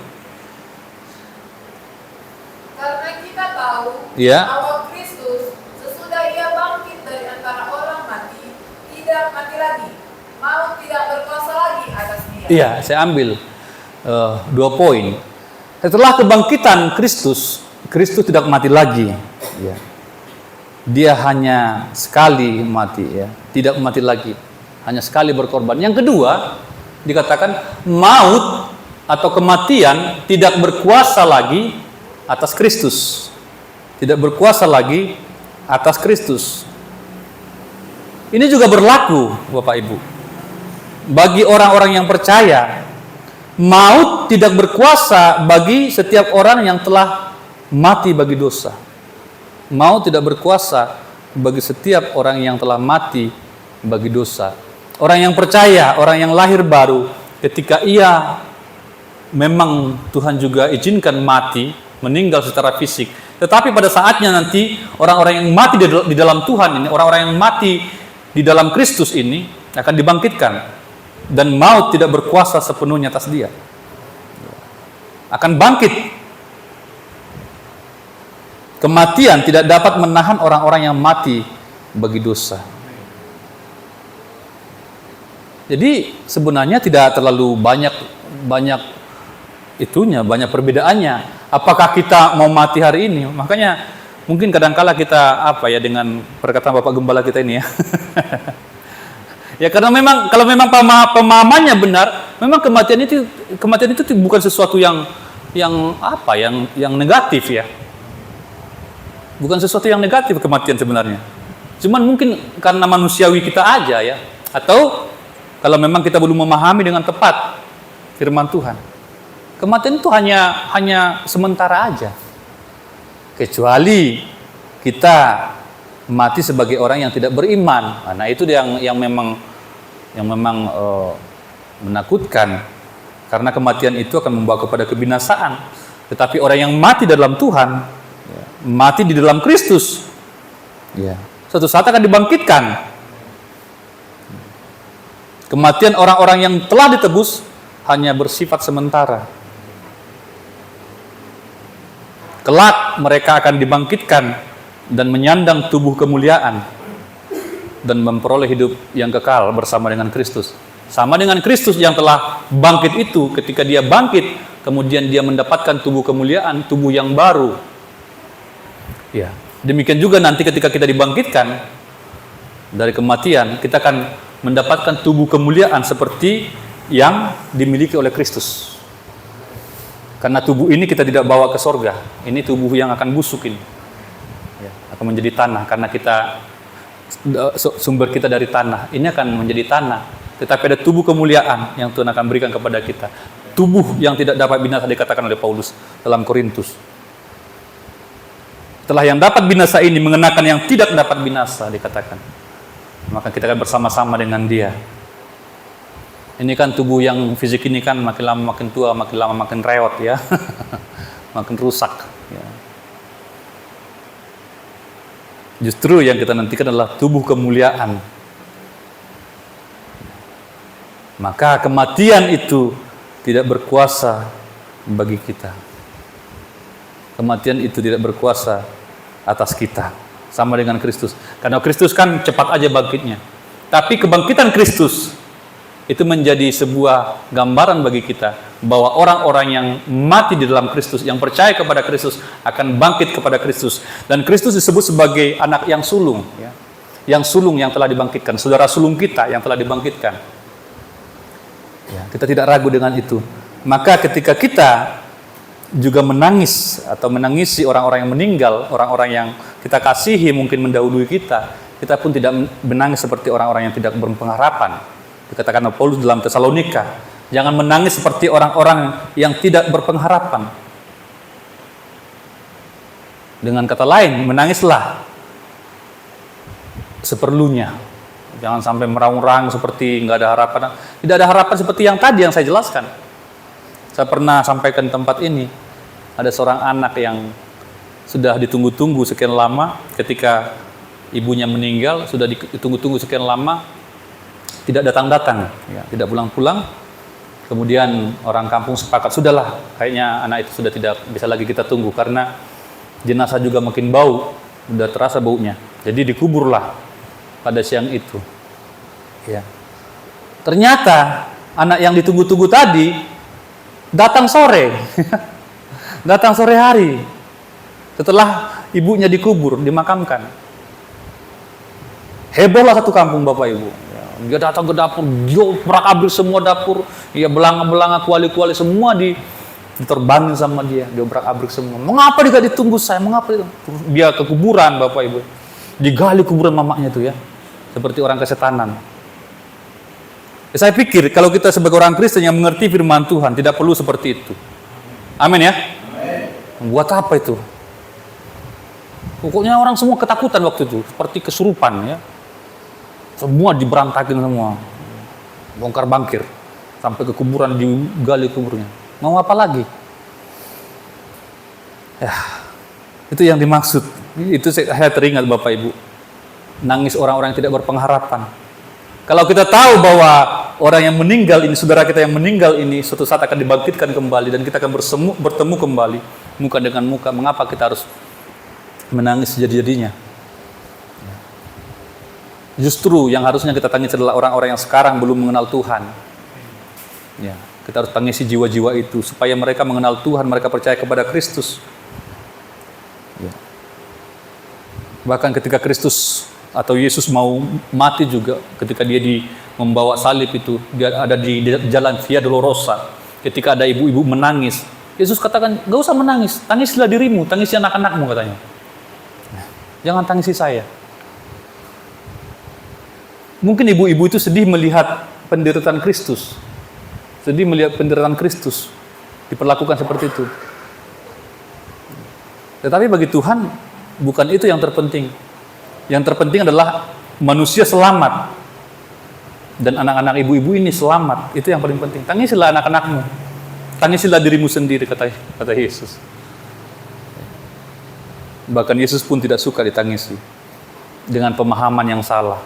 Karena kita tahu Ya. bahwa Kristus sesudah ia bangkit dari antara orang mati, tidak mati lagi. Maut tidak berkuasa lagi atas dia. Iya, saya ambil 2 poin. Setelah kebangkitan Kristus tidak mati lagi. Ya. Dia hanya sekali mati, ya, tidak mati lagi, hanya sekali berkorban. Yang kedua, dikatakan maut atau kematian tidak berkuasa lagi atas Kristus, tidak berkuasa lagi atas Kristus. Ini juga berlaku, Bapak Ibu, bagi orang-orang yang percaya. Maut tidak berkuasa bagi setiap orang yang telah mati bagi dosa. Maut tidak berkuasa bagi setiap orang yang telah mati bagi dosa. Orang yang percaya, orang yang lahir baru, ketika ia memang Tuhan juga izinkan mati, meninggal secara fisik. Tetapi pada saatnya nanti, orang-orang yang mati di dalam Tuhan ini, orang-orang yang mati di dalam Kristus ini, akan dibangkitkan. Dan maut tidak berkuasa sepenuhnya atas dia. Akan bangkit. Kematian tidak dapat menahan orang-orang yang mati bagi dosa. Jadi sebenarnya tidak terlalu banyak perbedaannya Apakah kita mau mati hari ini? Makanya mungkin kadangkala kita dengan perkataan Bapak Gembala kita ini ya. Ya karena memang kalau memang pemahamannya benar, memang kematian itu bukan sesuatu yang negatif ya. Bukan sesuatu yang negatif kematian sebenarnya. Cuman mungkin karena manusiawi kita aja ya. Atau kalau memang kita belum memahami dengan tepat firman Tuhan. Kematian itu hanya sementara aja. Kecuali kita mati sebagai orang yang tidak beriman. Nah, itu yang memang menakutkan, karena kematian itu akan membawa kepada kebinasaan. Tetapi orang yang mati dalam Tuhan, mati di dalam Kristus, suatu saat akan dibangkitkan. Kematian orang-orang yang telah ditebus hanya bersifat sementara. Kelak mereka akan dibangkitkan dan menyandang tubuh kemuliaan dan memperoleh hidup yang kekal bersama dengan Kristus. Sama dengan Kristus yang telah bangkit itu, ketika dia bangkit, kemudian dia mendapatkan tubuh kemuliaan, tubuh yang baru. Ya, demikian juga nanti ketika kita dibangkitkan dari kematian, kita akan mendapatkan tubuh kemuliaan seperti yang dimiliki oleh Kristus. Karena tubuh ini kita tidak bawa ke sorga. Ini tubuh yang akan busuk ini. Akan menjadi tanah, karena kita sumber kita dari tanah. Ini akan menjadi tanah. Tetapi ada tubuh kemuliaan yang Tuhan akan berikan kepada kita. Tubuh yang tidak dapat binasa dikatakan oleh Paulus dalam Korintus. Setelah yang dapat binasa ini mengenakan yang tidak dapat binasa dikatakan. Maka kita akan bersama-sama dengan dia. Ini kan tubuh yang fisik ini kan makin lama makin tua, makin lama makin reot ya. Makin rusak ya. Justru yang kita nantikan adalah tubuh kemuliaan. Maka kematian itu tidak berkuasa bagi kita. Kematian itu tidak berkuasa atas kita. Sama dengan Kristus. Karena Kristus kan cepat aja bangkitnya. Tapi kebangkitan Kristus itu menjadi sebuah gambaran bagi kita bahwa orang-orang yang mati di dalam Kristus, yang percaya kepada Kristus akan bangkit kepada Kristus. Dan Kristus disebut sebagai anak yang sulung, ya. Yang sulung yang telah dibangkitkan, saudara sulung kita yang telah dibangkitkan. Ya, kita tidak ragu dengan itu. Maka ketika kita juga menangis atau menangisi orang-orang yang meninggal, orang-orang yang kita kasihi mungkin mendahului kita pun tidak menangis seperti orang-orang yang tidak berpengharapan. Dikatakan oleh Paulus dalam Tesalonika, jangan menangis seperti orang-orang yang tidak berpengharapan. Dengan kata lain, menangislah seperlunya. Jangan sampai meraung-raung seperti nggak ada harapan. Tidak ada harapan seperti yang tadi yang saya jelaskan. Saya pernah sampaikan tempat ini, ada seorang anak yang sudah ditunggu-tunggu sekian lama, ketika ibunya meninggal, sudah ditunggu-tunggu sekian lama, tidak datang-datang, ya, tidak pulang-pulang. Kemudian orang kampung sepakat, sudahlah, kayaknya anak itu sudah tidak bisa lagi kita tunggu, karena jenazah juga makin bau, sudah terasa baunya. Jadi dikuburlah pada siang itu. Ya. Ternyata anak yang ditunggu-tunggu tadi datang sore, datang sore hari, setelah ibunya dikubur, dimakamkan. Hebohlah satu kampung Bapak Ibu. Dia datang ke dapur, dia obrak-abrik semua dapur, ya belanga-belanga, kuali-kuali semua diterbangin sama dia, dia obrak-abrik semua. Mengapa dia gak ditunggu saya? Mengapa dia ke kuburan Bapak Ibu? Digali kuburan mamanya itu ya, seperti orang kesetanan. Saya pikir kalau kita sebagai orang Kristen yang mengerti firman Tuhan tidak perlu seperti itu. Amin ya. Buat apa itu? Pokoknya orang semua ketakutan waktu itu, seperti kesurupan ya. Semua diberantakin semua, bongkar bangkir, sampai ke kuburan digali kuburnya. Mau apa lagi? Ya, itu yang dimaksud. Itu saya teringat Bapak Ibu, nangis orang-orang yang tidak berpengharapan. Kalau kita tahu bahwa orang yang meninggal ini, saudara kita yang meninggal ini, suatu saat akan dibangkitkan kembali dan kita akan bertemu kembali muka dengan muka, mengapa kita harus menangis sejadi-jadinya? Justru yang harusnya kita tangis adalah orang-orang yang sekarang belum mengenal Tuhan. Ya. Kita harus tangisi jiwa-jiwa itu supaya mereka mengenal Tuhan, mereka percaya kepada Kristus. Ya. Bahkan ketika Kristus atau Yesus mau mati juga, ketika dia membawa salib itu, dia ada di jalan Via Dolorosa. Ketika ada ibu-ibu menangis, Yesus katakan, gak usah menangis, tangislah dirimu, tangisi anak-anakmu katanya. Jangan tangisi saya. Mungkin ibu-ibu itu sedih melihat penderitaan Kristus. Sedih melihat penderitaan Kristus diperlakukan seperti itu. Tetapi bagi Tuhan bukan itu yang terpenting. Yang terpenting adalah manusia selamat dan anak-anak ibu-ibu ini selamat. Itu yang paling penting. Tangisilah anak-anakmu, tangisilah dirimu sendiri, kata Yesus. Bahkan Yesus pun tidak suka ditangisi dengan pemahaman yang salah.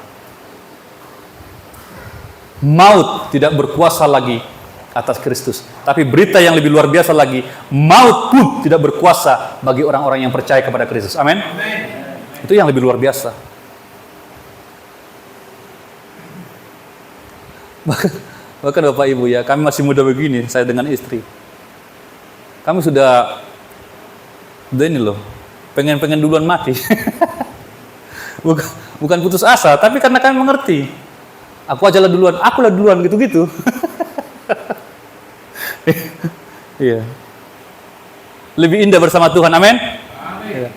Maut tidak berkuasa lagi atas Kristus. Tapi berita yang lebih luar biasa lagi, maut pun tidak berkuasa bagi orang-orang yang percaya kepada Kristus. Amin. Itu yang lebih luar biasa. Bahkan Bapak Ibu ya, kami masih muda begini, saya dengan istri. Kami sudah ini loh, pengen duluan mati. Bukan putus asa, tapi karena kami mengerti. Aku aja lah duluan, akulah duluan, gitu-gitu. Iya. Lebih indah bersama Tuhan, amin? Iya.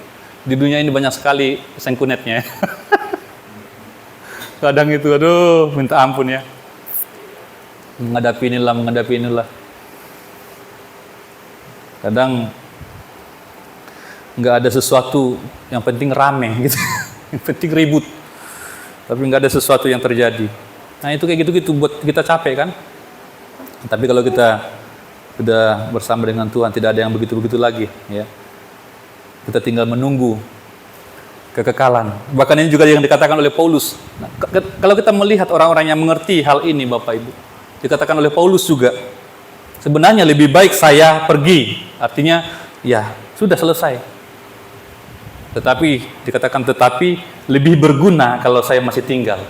Di dunia ini banyak sekali sengkunetnya. Kadang itu, aduh, minta ampun ya. Menghadapi inilah. Kadang nggak ada sesuatu, yang penting rame gitu. Yang penting ribut. Tapi nggak ada sesuatu yang terjadi. Nah itu kayak gitu-gitu buat kita capek kan. Tapi kalau kita sudah bersama dengan Tuhan, tidak ada yang begitu-begitu lagi ya. Kita tinggal menunggu kekekalan. Bahkan ini juga yang dikatakan oleh Paulus. Nah, kalau kita melihat orang-orang yang mengerti hal ini Bapak Ibu, dikatakan oleh Paulus juga, sebenarnya lebih baik saya pergi. Artinya ya sudah selesai. Tetapi dikatakan lebih berguna kalau saya masih tinggal.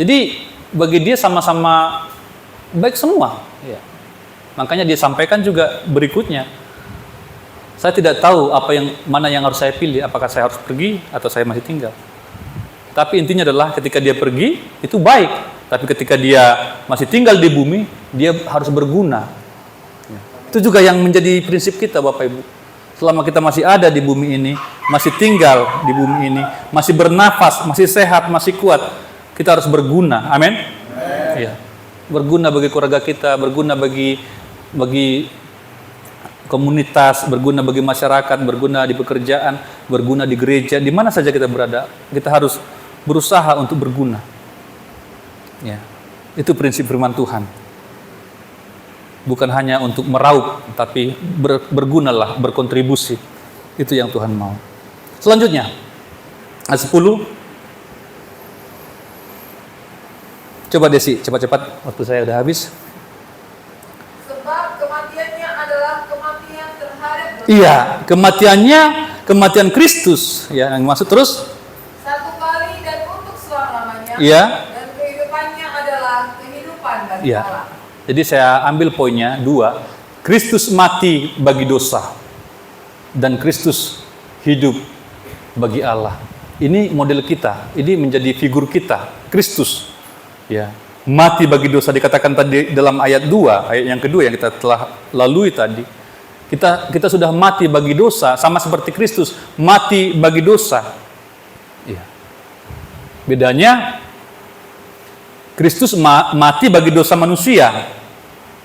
Jadi bagi dia sama-sama baik semua. Ya. Makanya dia sampaikan juga berikutnya. Saya tidak tahu mana yang harus saya pilih. Apakah saya harus pergi atau saya masih tinggal. Tapi intinya adalah ketika dia pergi itu baik. Tapi ketika dia masih tinggal di bumi, dia harus berguna. Ya. Itu juga yang menjadi prinsip kita Bapak Ibu. Selama kita masih ada di bumi ini, masih tinggal di bumi ini, masih bernafas, masih sehat, masih kuat, kita harus berguna. Amin. Ya. Berguna bagi keluarga kita, berguna bagi komunitas, berguna bagi masyarakat, berguna di pekerjaan, berguna di gereja, di mana saja kita berada, kita harus berusaha untuk berguna. Ya. Itu prinsip firman Tuhan. Bukan hanya untuk meraup, tapi bergunalah, berkontribusi. Itu yang Tuhan mau. Selanjutnya, ayat 10. Coba Desi, cepat-cepat, waktu saya udah habis. Sebab kematiannya adalah kematian terhadap dosa. Iya, kematian Kristus. Ya, yang maksud terus? Satu kali dan untuk selama-lamanya. Iya. Dan kehidupannya adalah kehidupan bagi Iya. Allah. Jadi saya ambil poinnya 2. Kristus mati bagi dosa dan Kristus hidup bagi Allah. Ini model kita. Ini menjadi figur kita, Kristus. Ya, mati bagi dosa dikatakan tadi dalam ayat 2, ayat yang kedua yang kita telah lalui tadi. Kita sudah mati bagi dosa sama seperti Kristus mati bagi dosa. Ya. Bedanya Kristus mati bagi dosa manusia,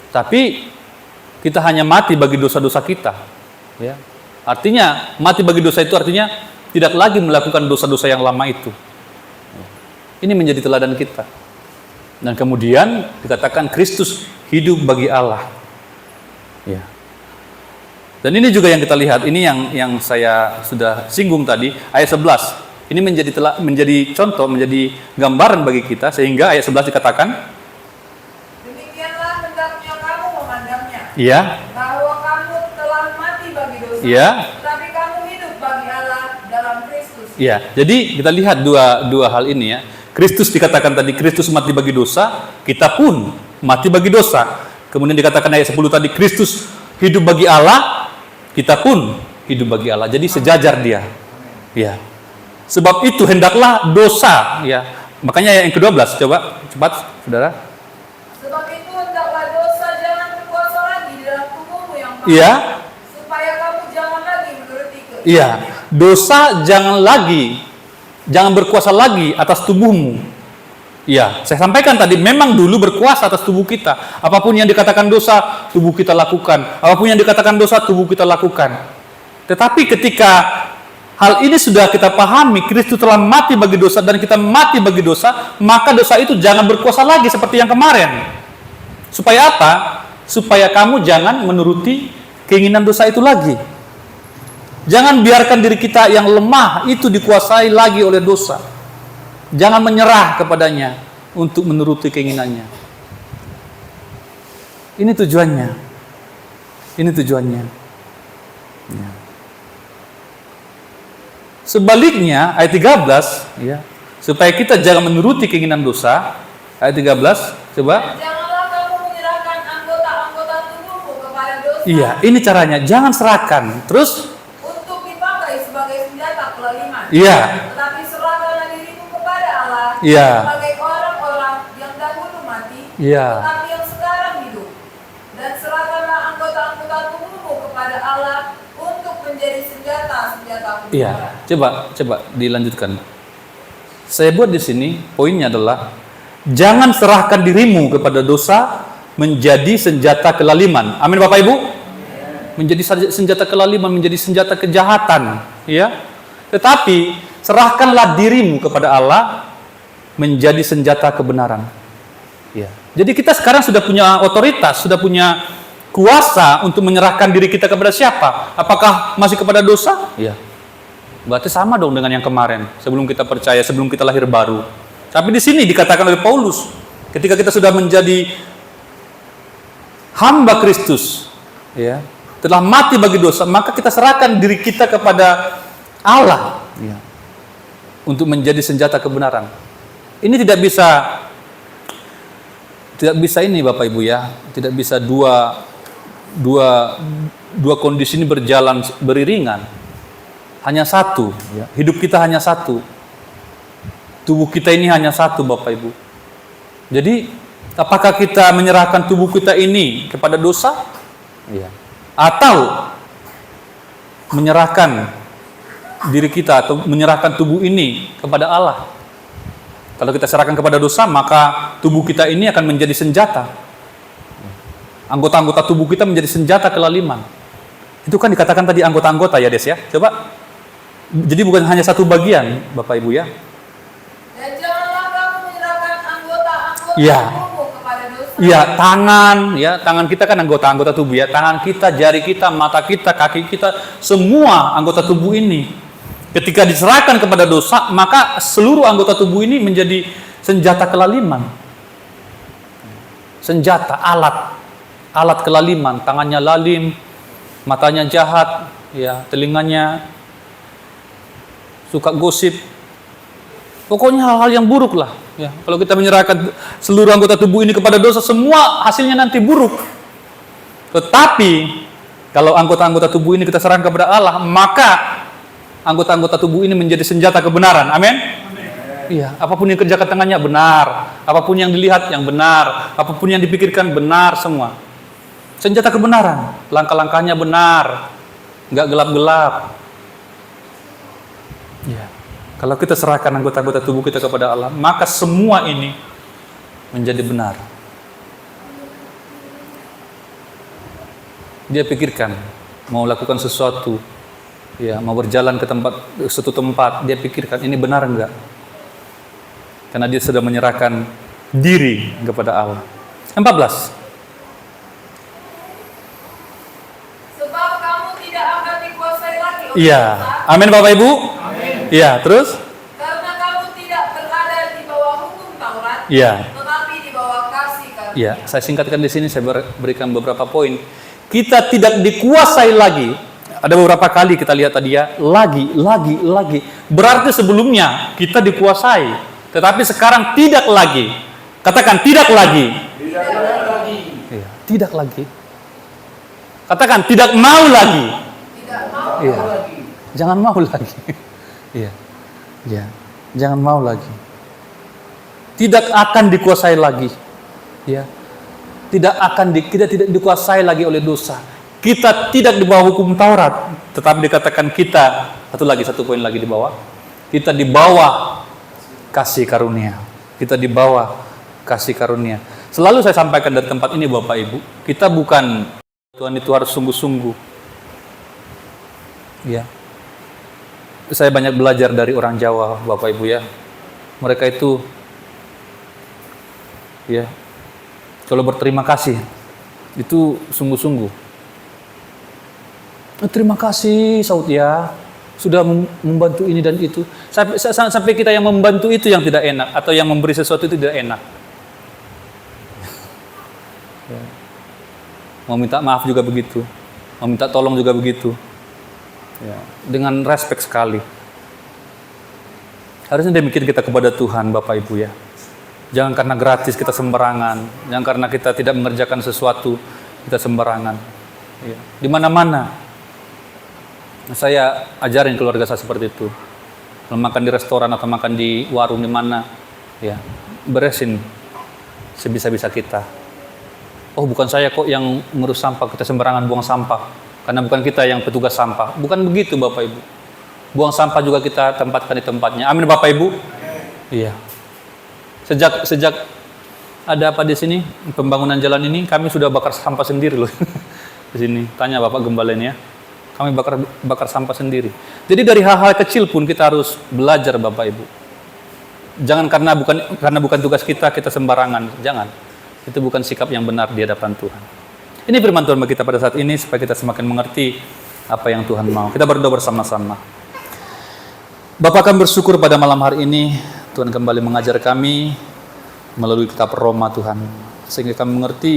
tapi kita hanya mati bagi dosa-dosa kita. Ya. Artinya mati bagi dosa itu artinya tidak lagi melakukan dosa-dosa yang lama itu. Ini menjadi teladan kita. Dan kemudian dikatakan Kristus hidup bagi Allah. Ya. Dan ini juga yang kita lihat, ini yang saya sudah singgung tadi, ayat 11. Ini menjadi contoh, menjadi gambaran bagi kita, sehingga ayat 11 dikatakan, demikianlah hendaknya kamu memandangnya. iya, Bahwa kamu telah mati bagi dosa, iya, tapi kamu hidup bagi Allah dalam Kristus. iya. Jadi kita lihat dua hal ini ya. Kristus dikatakan tadi, Kristus mati bagi dosa, kita pun mati bagi dosa. Kemudian dikatakan ayat 10 tadi, Kristus hidup bagi Allah, kita pun hidup bagi Allah. Jadi sejajar dia. Ya. Sebab itu hendaklah dosa, ya. Makanya yang ke-12, coba cepat Saudara. Sebab itu hendaklah dosa jangan berkuasa lagi di dalam tubuhmu yang mati. Iya. Supaya kamu jangan lagi menuruti keinginan. Iya. Dosa jangan berkuasa lagi atas tubuhmu. Iya, saya sampaikan tadi, memang dulu berkuasa atas tubuh kita. Apapun yang dikatakan dosa, tubuh kita lakukan. Apapun yang dikatakan dosa, tubuh kita lakukan. Tetapi ketika hal ini sudah kita pahami, Kristus telah mati bagi dosa dan kita mati bagi dosa, maka dosa itu jangan berkuasa lagi seperti yang kemarin. Supaya apa? Supaya kamu jangan menuruti keinginan dosa itu lagi. Jangan biarkan diri kita yang lemah itu dikuasai lagi oleh dosa. Jangan menyerah kepadanya untuk menuruti keinginannya. Ini tujuannya. Ini tujuannya. Ya. Sebaliknya, ayat 13, ya, supaya kita jangan menuruti keinginan dosa. Ayat 13, coba. Janganlah kamu menyerahkan anggota-anggota tubuhmu kepada dosa. Iya, ini caranya. Jangan serahkan. Terus? Untuk dipakai sebagai senjata kelaliman. Iya. Tetapi serahkanlah dirimu kepada Allah. Iya. Sebagai orang-orang yang dahulu mati. Iya. Tetapi yang sekarang hidup. Dan serahkanlah anggota-anggota tubuhmu kepada Allah untuk menjadi senjata kebenaran. Iya. Coba dilanjutkan. Saya buat di sini poinnya adalah jangan serahkan dirimu kepada dosa menjadi senjata kelaliman. Amin Bapak Ibu. Menjadi senjata kelaliman, menjadi senjata kejahatan, ya. Tetapi serahkanlah dirimu kepada Allah menjadi senjata kebenaran. Ya. Jadi kita sekarang sudah punya otoritas, sudah punya kuasa untuk menyerahkan diri kita kepada siapa? Apakah masih kepada dosa? Ya. Berarti sama dong dengan yang kemarin, sebelum kita percaya, sebelum kita lahir baru. Tapi di sini dikatakan oleh Paulus, ketika kita sudah menjadi hamba Kristus, ya, telah mati bagi dosa, maka kita serahkan diri kita kepada Allah, ya, untuk menjadi senjata kebenaran. Ini tidak bisa ini Bapak Ibu ya, tidak bisa dua kondisi ini berjalan beriringan. Hanya satu, ya. Hidup kita hanya satu. Tubuh kita ini hanya satu Bapak Ibu. Jadi, apakah kita menyerahkan tubuh kita ini kepada dosa? Ya. Atau menyerahkan diri kita atau menyerahkan tubuh ini kepada Allah? Kalau kita serahkan kepada dosa, maka tubuh kita ini akan menjadi senjata. Anggota-anggota tubuh kita menjadi senjata kelaliman. Itu kan dikatakan tadi anggota-anggota ya Des ya. Coba. Jadi bukan hanya satu bagian Bapak Ibu ya. Dan janganlah kamu menyerahkan anggota-anggota Ya. tubuhmu kepada dosa. Iya, tangan kita kan anggota-anggota tubuh ya. Tangan kita, jari kita, mata kita, kaki kita, semua anggota tubuh ini ketika diserahkan kepada dosa, maka seluruh anggota tubuh ini menjadi senjata kelaliman. Senjata, alat kelaliman, tangannya lalim, matanya jahat, ya, telinganya suka gosip. Pokoknya hal-hal yang buruk lah, ya. Kalau kita menyerahkan seluruh anggota tubuh ini kepada dosa, semua hasilnya nanti buruk. Tetapi kalau anggota-anggota tubuh ini kita serahkan kepada Allah, maka anggota-anggota tubuh ini menjadi senjata kebenaran. Amin. Iya, apapun yang kerjakan tangannya benar, apapun yang dilihat yang benar, apapun yang dipikirkan benar semua. Senjata kebenaran, langkah-langkahnya benar, nggak gelap-gelap. Ya. Kalau kita serahkan anggota-anggota tubuh kita kepada Allah, maka semua ini menjadi benar. Dia pikirkan mau lakukan sesuatu, ya, mau berjalan ke suatu tempat, dia pikirkan ini benar enggak? Karena dia sudah menyerahkan diri kepada Allah. 14. Sebab kamu tidak akan dikuasai lagi oleh Iya. dosa. Amin Bapak Ibu? Iya, terus? Karena kamu tidak berada di bawah hukum Taurat, Iya. tetapi di bawah kasih karunia. Iya, saya singkatkan di sini, saya berikan beberapa poin. Kita tidak dikuasai lagi. Ada beberapa kali kita lihat tadi ya, lagi. Berarti sebelumnya kita dikuasai, tetapi sekarang tidak lagi. Katakan tidak lagi. Tidak ada lagi. Iya. Tidak lagi. Katakan, tidak mau lagi. Tidak mau Iya. lagi. Jangan mau lagi. Iya. Iya. Jangan mau lagi. Tidak akan dikuasai lagi. Ya. Kita tidak dikuasai lagi oleh dosa. Kita tidak di bawah hukum Taurat, tetapi dikatakan kita, satu poin lagi di bawah. Kita di bawah kasih karunia. Kita di bawah kasih karunia. Selalu saya sampaikan dari tempat ini Bapak Ibu, kita bukan Tuhan itu harus sungguh-sungguh. Ya. Saya banyak belajar dari orang Jawa, Bapak Ibu ya. Mereka itu ya, kalau berterima kasih itu sungguh-sungguh. Terima kasih Saud ya, sudah membantu ini dan itu. Sampai kita yang membantu itu yang tidak enak, atau yang memberi sesuatu itu tidak enak. Ya. Mau minta maaf juga begitu, mau minta tolong juga begitu. Ya. Dengan respek sekali. Harusnya demikian kita kepada Tuhan, Bapak Ibu ya. Jangan karena gratis kita sembarangan, jangan karena kita tidak mengerjakan sesuatu kita sembarangan. Ya. Di mana-mana saya ajarin keluarga saya seperti itu. Kalau makan di restoran atau makan di warung di mana, ya beresin sebisa-bisa kita. Oh, bukan saya kok yang ngurus sampah, kita sembarangan buang sampah. Karena bukan kita yang petugas sampah. Bukan begitu Bapak Ibu. Buang sampah juga kita tempatkan di tempatnya. Amin Bapak Ibu. Iya. Sejak ada apa di sini pembangunan jalan ini, kami sudah bakar sampah sendiri loh. Di sini. Tanya Bapak Gembala ini ya. Kami bakar sampah sendiri. Jadi dari hal-hal kecil pun kita harus belajar Bapak Ibu. Jangan karena bukan tugas kita sembarangan. Jangan. Itu bukan sikap yang benar di hadapan Tuhan. Ini firman Tuhan bagi kita pada saat ini supaya kita semakin mengerti apa yang Tuhan mau. Kita berdoa bersama-sama. Bapa, kami bersyukur pada malam hari ini Tuhan kembali mengajar kami melalui kitab Roma Tuhan, sehingga kami mengerti